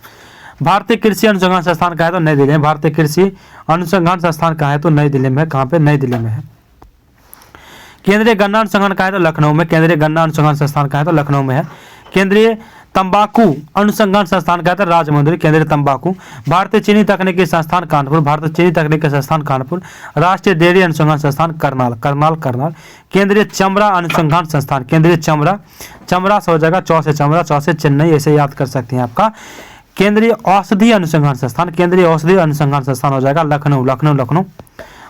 भारतीय कृषि अनुसंधान संस्थान का है तो नई दिल्ली में, भारतीय कृषि अनुसंधान संस्थान का है तो नई दिल्ली में, कहाँ पे, नई दिल्ली में है। केंद्रीय गन्ना अनुसंधान का है तो लखनऊ में, केंद्रीय गन्ना अनुसंधान संस्थान का है तो लखनऊ में है। केंद्रीय तंबाकू अनुसंधान संस्थान का है तो राजमुंद्री, केंद्रीय तंबाकू। भारतीय चीनी तकनीकी संस्थान कानपुर, भारतीय चीनी तकनीकी संस्थान कानपुर। राष्ट्रीय डेयरी अनुसंधान संस्थान करनाल। केंद्रीय चमड़ा अनुसंधान संस्थान, केंद्रीय चमड़ा से हो जाएगा चौ से चेन्नई, ऐसे याद कर सकते हैं आपका। केंद्रीय औषधि अनुसंधान संस्थान, केंद्रीय औषधि अनुसंधान संस्थान हो जाएगा लखनऊ।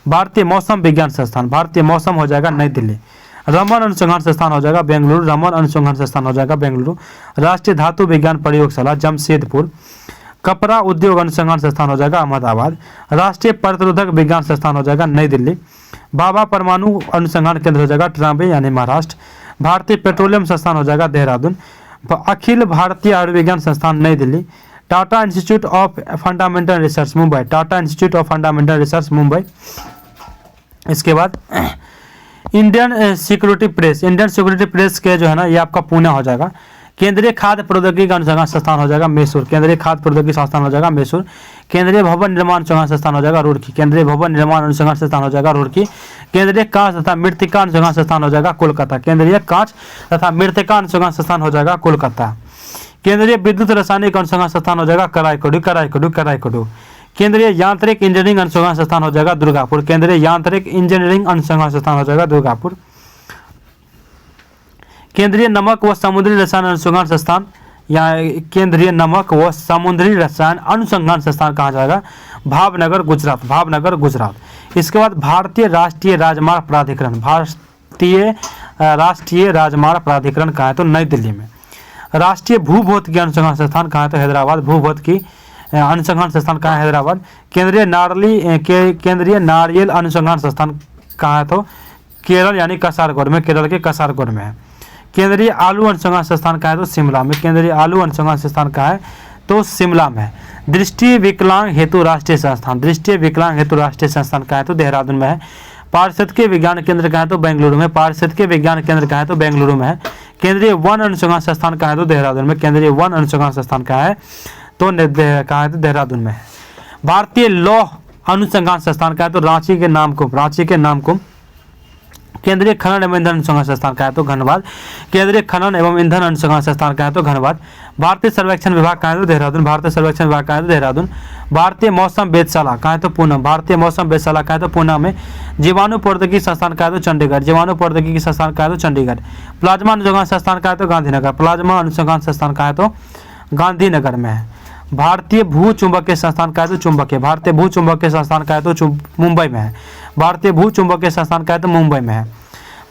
भारतीय मौसम विज्ञान संस्थान, भारतीय मौसम हो जाएगा नई दिल्ली। रमन अनुसंधान संस्थान हो जाएगा बेंगलुरु, रमन अनुसंधान संस्थान हो जाएगा बेंगलुरु। राष्ट्रीय धातु विज्ञान प्रयोगशाला जमशेदपुर। कपड़ा उद्योग अनुसंधान संस्थान हो जाएगा अहमदाबाद। राष्ट्रीय प्रतिरोधक विज्ञान संस्थान हो जाएगा नई दिल्ली। भाभा परमाणु अनुसंधान केंद्र हो जाएगा ट्राम्बे यानी महाराष्ट्र। भारतीय पेट्रोलियम संस्थान हो जाएगा देहरादून। अखिल भारतीय आयुर्विज्ञान संस्थान नई Delhi. Tata institute of fundamental research Mumbai, Tata institute of fundamental research Mumbai. इसके बाद Indian security press, Indian security press के जो है ना ये आपका पुणे हो जाएगा। केंद्रीय खाद्य प्रौद्योगिकी अनुसंधान संस्थान हो जाएगा मैसूर, केंद्रीय खाद्य प्रौद्योगिकी संस्थान हो जाएगा मैसूर। केंद्रीय भवन निर्माण अनुसंधान संस्थान हो जाएगा रुड़की, केंद्रीय भवन निर्माण अनुसंधान संस्थान हो जाएगा रुड़की। केंद्रीय कांच तथा मृत्तिका अनुसंधान संस्थान हो जाएगा कोलकाता, केंद्रीय कांच तथा मृत्तिका अनुसंधान संस्थान हो जाएगा कोलकाता। केंद्रीय विद्युत रासायनिक अनुसंधान संस्थान हो जाएगा कराईकड़ू। केंद्रीय यांत्रिक इंजीनियरिंग अनुसंधान संस्थान हो जाएगा दुर्गापुर, केंद्रीय यांत्रिक इंजीनियरिंग अनुसंधान संस्थान हो जाएगा दुर्गापुर। केंद्रीय नमक व समुद्री रसायन अनुसंधान संस्थान या केंद्रीय नमक व समुद्री रसायन अनुसंधान संस्थान कहा जाएगा भावनगर गुजरात, भावनगर गुजरात। इसके बाद भारतीय राष्ट्रीय राजमार्ग प्राधिकरण, भारतीय राष्ट्रीय राजमार्ग प्राधिकरण कहा है तो नई दिल्ली में। राष्ट्रीय भूभौतिकी अनुसंधान संस्थान कहा है तो हैदराबाद, भूभौतिकी अनुसंधान संस्थान कहाँ है हैदराबाद। केंद्रीय नारियल अनुसंधान संस्थान कहाँ है तो केरल यानी कसारगोड में, केरल के कसारगोड में है। केंद्रीय आलू अनुसंधान संस्थान कहाँ है तो शिमला में, केंद्रीय आलू अनुसंधान संस्थान कहाँ है तो शिमला में। दृष्टि विकलांग हेतु राष्ट्रीय संस्थान, दृष्टि विकलांग हेतु राष्ट्रीय संस्थान कहाँ है तो देहरादून में है। पारिस्थितिकी विज्ञान केंद्र कहाँ है तो बेंगलुरु में, पारिस्थितिकी विज्ञान केंद्र कहाँ है तो बेंगलुरु में है। केंद्रीय वन अनुसंधान संस्थान कहाँ है तो देहरादून में, केंद्रीय वन अनुसंधान संस्थान कहाँ है तो कहाँ है तो देहरादून में है। भारतीय लौह अनुसंधान संस्थान कहाँ है तो रांची के नाम को। केंद्रीय खनन एवं ईंधन अनुसंधान संस्थान कहाँ है तो धनबाद, केंद्रीय खनन एवं ईंधन अनुसंधान संस्थान कहाँ है तो धनबाद। भारतीय सर्वेक्षण विभाग कहाँ है तो देहरादून, भारतीय सर्वेक्षण विभाग कहाँ है तो देहरादून। भारतीय मौसम वेधशाला कहाँ है तो पूना, भारतीय मौसम वेधशाला कहाँ है तो पूना में। जीवाणु प्रौद्योगिकी संस्थान कहाँ है तो चंडीगढ़, जीवाणु प्रौद्योगिकी संस्थान कहाँ है तो चंडीगढ़। प्लाज्मा अनुसंधान संस्थान कहाँ है तो गांधीनगर, प्लाज्मा अनुसंधान संस्थान कहाँ है तो गांधीनगर में है। भारतीय भू चुंबकीय संस्थान का है तो चुंबकीय, भारतीय भू चुंबकीय संस्थान का है तो मुंबई में है, भारतीय भू चुंबकीय संस्थान का है तो मुंबई में है।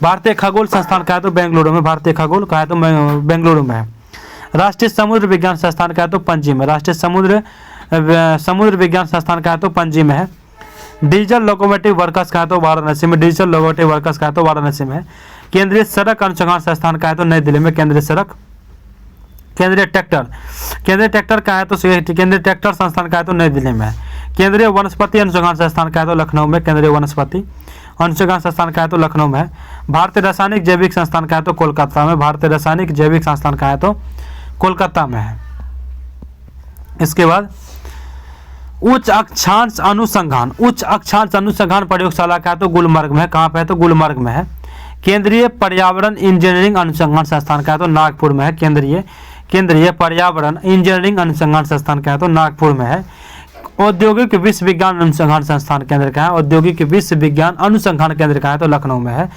भारतीय खगोल संस्थान का है तो बेंगलुरु में, भारतीय खगोल का है तो बेंगलुरु में है। राष्ट्रीय समुद्र विज्ञान संस्थान का है तो पणजी में, राष्ट्रीय समुद्र विज्ञान संस्थान का है तो पणजी में है। डिजिटल लोकोमोटिव वर्कर्स का है तो वाराणसी में, डिजिटल लोकोमोटिव वर्कर्स का है तो वाराणसी में है। केंद्रीय सड़क अनुसंधान संस्थान का है तो नई दिल्ली में, केंद्रीय सड़क। केंद्रीय ट्रैक्टर का है तो केंद्रीय ट्रैक्टर संस्थान का है तो नई दिल्ली में है। केंद्रीय वनस्पति अनुसंधान संस्थान का है तो लखनऊ में, केंद्रीय वनस्पति अनुसंधान संस्थान का है तो लखनऊ में है। भारतीय रासायनिक जैविक संस्थान का है तो कोलकाता में, भारतीय रासायनिक जैविक संस्थान का है तो कोलकाता में है। इसके बाद उच्च अक्षांश अनुसंधान प्रयोगशाला का है तो गुलमर्ग में है, कहाँ पे है तो गुलमर्ग में है। केंद्रीय पर्यावरण इंजीनियरिंग अनुसंधान संस्थान का है तो नागपुर में है, केंद्रीय पर्यावरण इंजीनियरिंग अनुसंधान संस्थान का है तो नागपुर में है। औद्योगिक विश्व विज्ञान अनुसंधान संस्थान केंद्र का है, औद्योगिक विश्व विज्ञान अनुसंधान केंद्र का है तो लखनऊ में है,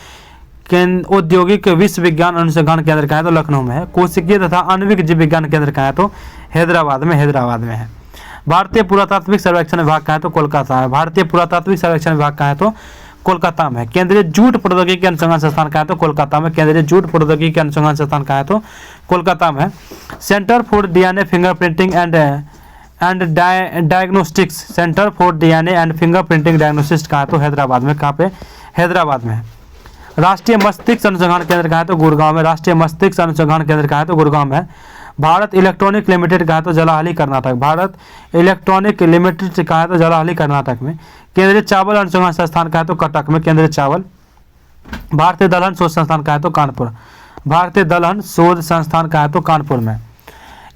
औद्योगिक विश्व विज्ञान अनुसंधान केंद्र का है तो लखनऊ में है। कोशिकीय तथा आणविक जीव विज्ञान केंद्र का है तो हैदराबाद में है। भारतीय पुरातात्विक सर्वेक्षण विभाग का है तो कोलकाता है, भारतीय पुरातात्विक सर्वेक्षण विभाग का है तो कोलकाता में। केंद्रीय जूट प्रौद्योगिकी अनुसंधान संस्थान का है तो कोलकाता में, केंद्रीय जूट प्रौद्योगिकी अनुसंधान संस्थान का है तो कोलकाता में। Centre for DNA fingerprinting and diagnostics, centre for DNA and fingerprinting diagnostics का है तो हैदराबाद में, कहाँ पे हैदराबाद में। राष्ट्रीय मस्तिष्क अनुसंधान केंद्र का है तो गुड़गांव में, राष्ट्रीय मस्तिष्क अनुसंधान केंद्र का है तो गुड़गांव में। भारत इलेक्ट्रॉनिक लिमिटेड का है तो जलाहली कर्नाटक, भारत इलेक्ट्रॉनिक लिमिटेड का है तो जलाहली कर्नाटक में। केंद्रीय चावल अनुसंधान संस्थान का है तो कटक में, केंद्रीय चावल। भारतीय दलहन शोध संस्थान का है तो कानपुर, भारतीय दलहन शोध संस्थान का है तो कानपुर में।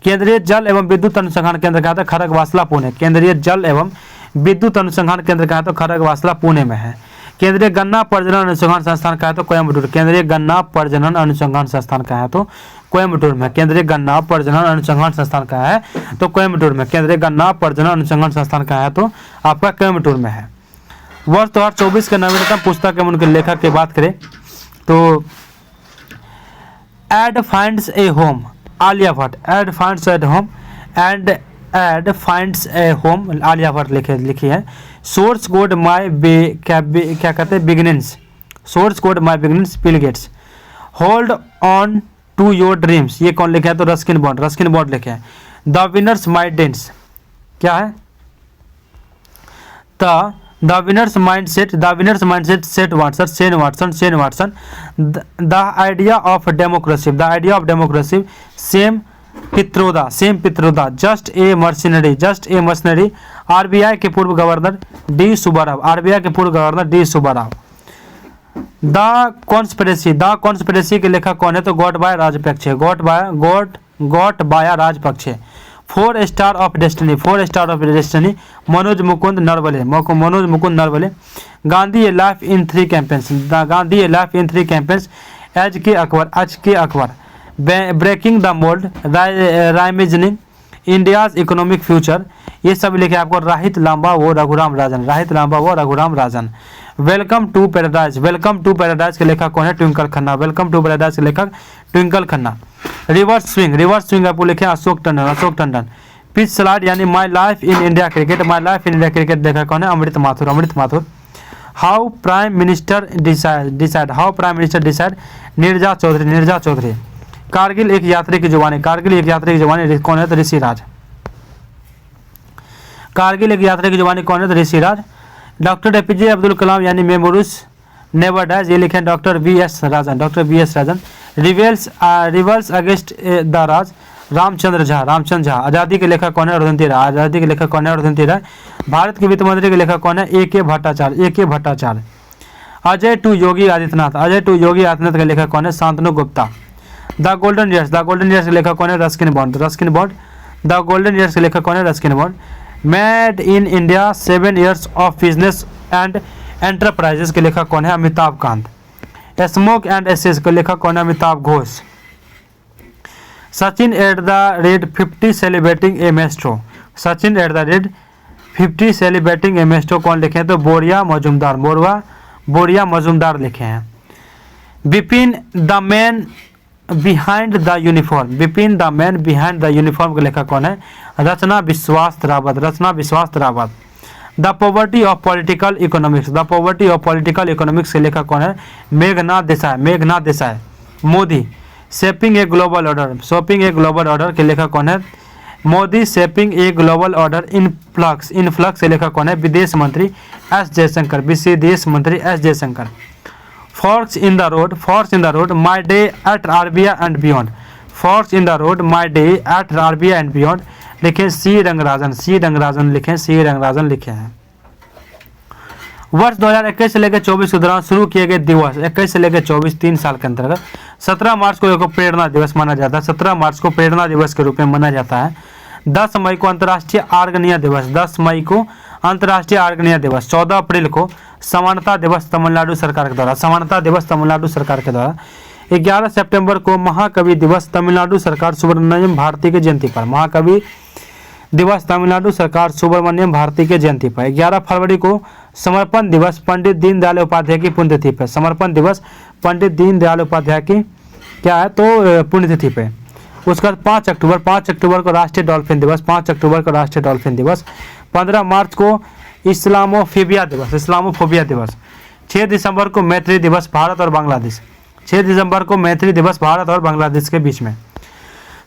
केंद्रीय जल एवं विद्युत अनुसंधान केंद्र का है तो खड़गवासला पुणे, केंद्रीय जल एवं विद्युत अनुसंधान केंद्र का है तो खड़गवासला पुणे में है। केंद्रीय गन्ना प्रजनन अनुसंधान संस्थान का है तो कोयम्बटूर, केंद्रीय गन्ना प्रजनन अनुसंधान संस्थान का है तो कोयम्बटूर में, केंद्रीय गन्ना प्रजनन अनुसंधान संस्थान का है तो कोयम्बटूर में, केंद्रीय गन्ना प्रजनन अनुसंधान संस्थान का है तो आपका कोयम्बटूर में है। वर्ष 2024 के नवीनतम पुस्तक एवं उनके लेखक की बात करें तो Ed finds a home, Alia Bhatt, Ed finds at home and Ed finds a home, Alia Bhatt लिखी है। सोर्स कोड माई क्या कहते हैं beginnings, source code my beginnings Bill Gates. Hold on to your dreams, ये कौन लिखा है तो रस्किन बॉन्ड लिखे हैं। द विनर्स माइंडसेट क्या है the winners mindset Shane Watson, Shane Watson. The idea of democracy, Sam Pitroda, Sam Pitroda, just a mercenary, RBI के पूर्व गवर्नर डी सुब्बाराव, आरबीआई के पूर्व governor D Subbarao. The conspiracy के लेखक कौन है? तो Gotabaya Rajapaksa, Gotabaya Rajapaksa. 4 star of destiny, Manoj Mukund Naravane. Gandhi a life in 3 campaigns, एज के Akbar, breaking the mould, reimagining, India's economic future, ये सब लिखे आपको राहित लांबा वो Raghuram Rajan. Welcome to paradise के लेखक कौन है? ट्विंकल खन्ना। रिवर्स स्विंग आपको लिखे अशोक टंडन। पिच स्लाइड यानी my life in India cricket लेखक कौन है? Amrit Mathur. How prime minister decide, Neerja Chowdhury. Kargil एक यात्री की जुबानी कौन है? तो ऋषिराज। कारगिल एक यात्री की जुबानी कौन है? तो ऋषिराज। डॉक्टर एपीजे अब्दुल कलाम यानी मेमोरियस नेवर डाइज, ये लिखे doctor B S Rajan. Rivals against the Raj, Ramchandra Jha. आज़ादी के लेखक कौन है? रुदंती राय। भारत के वित्त मंत्री के लेखक कौन है? A K Bhattacharya. Ajay to Yogi Adityanath के लेखक कौन है? Shantanu Gupta. The golden years के लेखक कौन है? Ruskin Bond. The golden years के लेखक कौन है? Ruskin Bond. Made in India 7 years of business and enterprises के लेखक कौन है? Amitabh Kant. Smoke and ashes के लेखक कौन है? Amitabh Ghosh. Sachin at the rate 50 celebrating a maestro, कौन लिखे हैं? तो बोरिया मजूमदार लिखे हैं। Bipin the man behind the uniform के लेखक कौन है? रचना विश्वास Rawat. The poverty of political economics के लेखक कौन है? Meghnath Desai. Modi shaping a global order के लेखक कौन है? Modi shaping a global order in flux के लेखक कौन है? विदेश मंत्री S Jaishankar. Forks in the road, my day at RBI and beyond. लिखें सी रंगराजन लिखे हैं। वर्ष 2021 से लेकर 24 के दौरान शुरू किए गए दिवस 21 से लेकर 24 3 साल के अंतर्गत 17 मार्च को प्रेरणा दिवस माना जाता है। 17 मार्च को प्रेरणा दिवस के रूप में माना जाता है। 10 मई को अंतर्राष्ट्रीय आर्गनिया दिवस। 14 अप्रैल को समानता दिवस तमिलनाडु सरकार के द्वारा। 11 सितंबर को महाकवि दिवस तमिलनाडु सरकार सुब्रमण्यम भारती की जयंती पर। 11 फरवरी को समर्पण दिवस पंडित दीनदयाल उपाध्याय की पुण्यतिथि पे। क्या है तो पुण्यतिथि पे। उसके बाद 5 अक्टूबर को राष्ट्रीय डॉल्फिन दिवस। 15 मार्च को इस्लामोफोबिया दिवस। 6 दिसंबर को मैत्री दिवस भारत और बांग्लादेश के बीच में।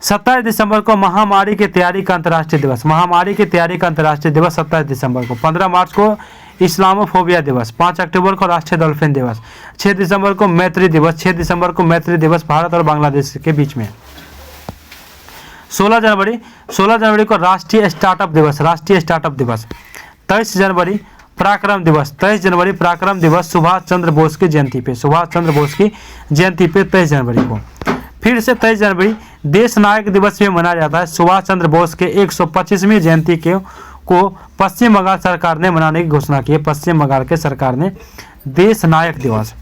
27 दिसंबर को महामारी की तैयारी का अंतर्राष्ट्रीय दिवस। 27 दिसंबर को। 15 मार्च को इस्लामोफोबिया दिवस। 5 अक्टूबर को राष्ट्रीय डॉल्फिन दिवस। 6 दिसंबर को मैत्री दिवस भारत और बांग्लादेश के बीच में। 16 जनवरी को राष्ट्रीय स्टार्टअप दिवस। 23 जनवरी पराक्रम दिवस सुभाष चंद्र बोस की जयंती पे। 23 जनवरी को। फिर से 23 जनवरी देश नायक दिवस भी मनाया जाता है। सुभाष चंद्र बोस के 125वीं जयंती को पश्चिम बंगाल सरकार ने मनाने की घोषणा की है। पश्चिम बंगाल के सरकार ने देश नायक दिवस।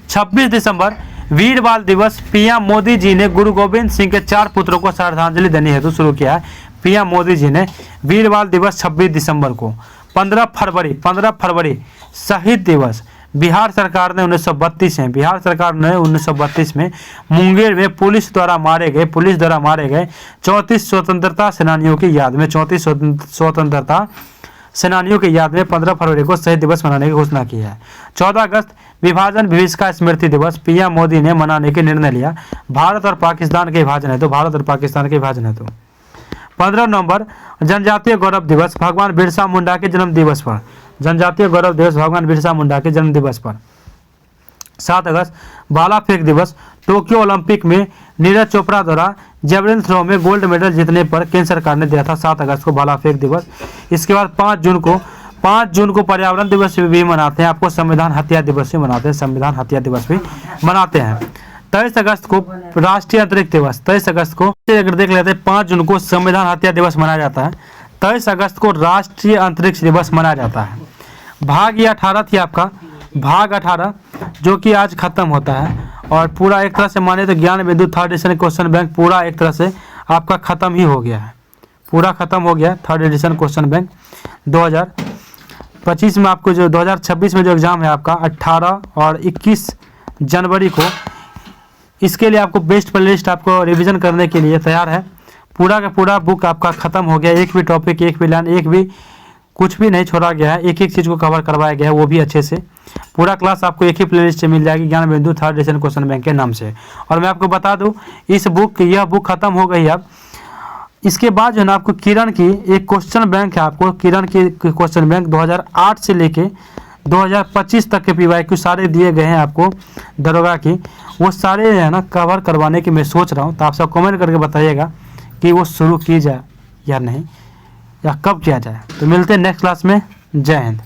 26 दिसंबर वीर बाल दिवस। पीएम मोदी जी ने गुरु गोविंद सिंह के 4 पुत्रों को श्रद्धांजलि देने हेतु शुरू किया है। पीएम मोदी जी ने वीर बाल दिवस 26 दिसंबर को। 15 फरवरी शहीद दिवस। बिहार सरकार ने 1932 में मुंगेर में पुलिस द्वारा मारे गए 34 स्वतंत्रता सेनानियों की याद में 15 फरवरी को शहीद दिवस मनाने की घोषणा की है। 14 अगस्त विभाजन विभीषिका स्मृति दिवस। पीएम मोदी ने मनाने के निर्णय लिया। भारत और पाकिस्तान के विभाजन है तो 15 नवंबर जनजातीय गौरव दिवस भगवान बिरसा मुंडा के जन्म दिवस पर। 7 अगस्त भाला फेंक दिवस। टोक्यो ओलंपिक में नीरज चोपड़ा द्वारा जेवलिन थ्रो में गोल्ड मेडल जीतने पर केंद्र सरकार ने दिया था 7 अगस्त को भाला फेंक दिवस। इसके बाद 5 जून को पर्यावरण दिवस भी मनाते हैं, आपको संविधान हत्या दिवस भी मनाते हैं, संविधान हत्या दिवस भी मनाते हैं। 23 अगस्त को राष्ट्रीय अंतरिक्ष दिवस, 23 अगस्त को अगर देख लेते हैं 5 जून को संविधान हत्या दिवस मनाया जाता है, 23 अगस्त को राष्ट्रीय अंतरिक्ष दिवस मनाया जाता है। भाग ये 18 थी आपका, भाग 18 जो कि आज खत्म होता है और पूरा एक तरह से माने तो ज्ञान बिंदु थर्ड एडिशन क्वेश्चन बैंक पूरा एक तरह से आपका खत्म ही हो गया है, पूरा खत्म हो गया। थर्ड एडिशन क्वेश्चन बैंक 2025 में आपको जो 2026 में जो एग्ज़ाम है आपका 18 और 21 जनवरी को, इसके लिए आपको बेस्ट प्लेलिस्ट आपको रिवीजन करने के लिए तैयार है। पूरा का पूरा बुक आपका ख़त्म हो गया, एक भी टॉपिक, एक भी लाइन, एक भी कुछ भी नहीं छोड़ा गया है, एक एक चीज़ को कवर करवाया गया है, वो भी अच्छे से। पूरा क्लास आपको एक ही प्लेलिस्ट से मिल जाएगी ज्ञान बिंदु थर्ड एडिशन क्वेश्चन बैंक के नाम से। और मैं आपको बता दूं यह बुक ख़त्म हो गई अब। इसके बाद जो है ना आपको किरण की एक क्वेश्चन बैंक है, आपको किरण की क्वेश्चन बैंक 2008 से लेके 2025 तक के PYQ सारे दिए गए हैं आपको दरोगा की, वो सारे है ना कवर करवाने की मैं सोच रहा हूँ। तो आप सब कमेंट करके बताइएगा कि वो शुरू की जाए या नहीं, या कब किया जाए। तो मिलते हैं नेक्स्ट क्लास में। जय हिंद।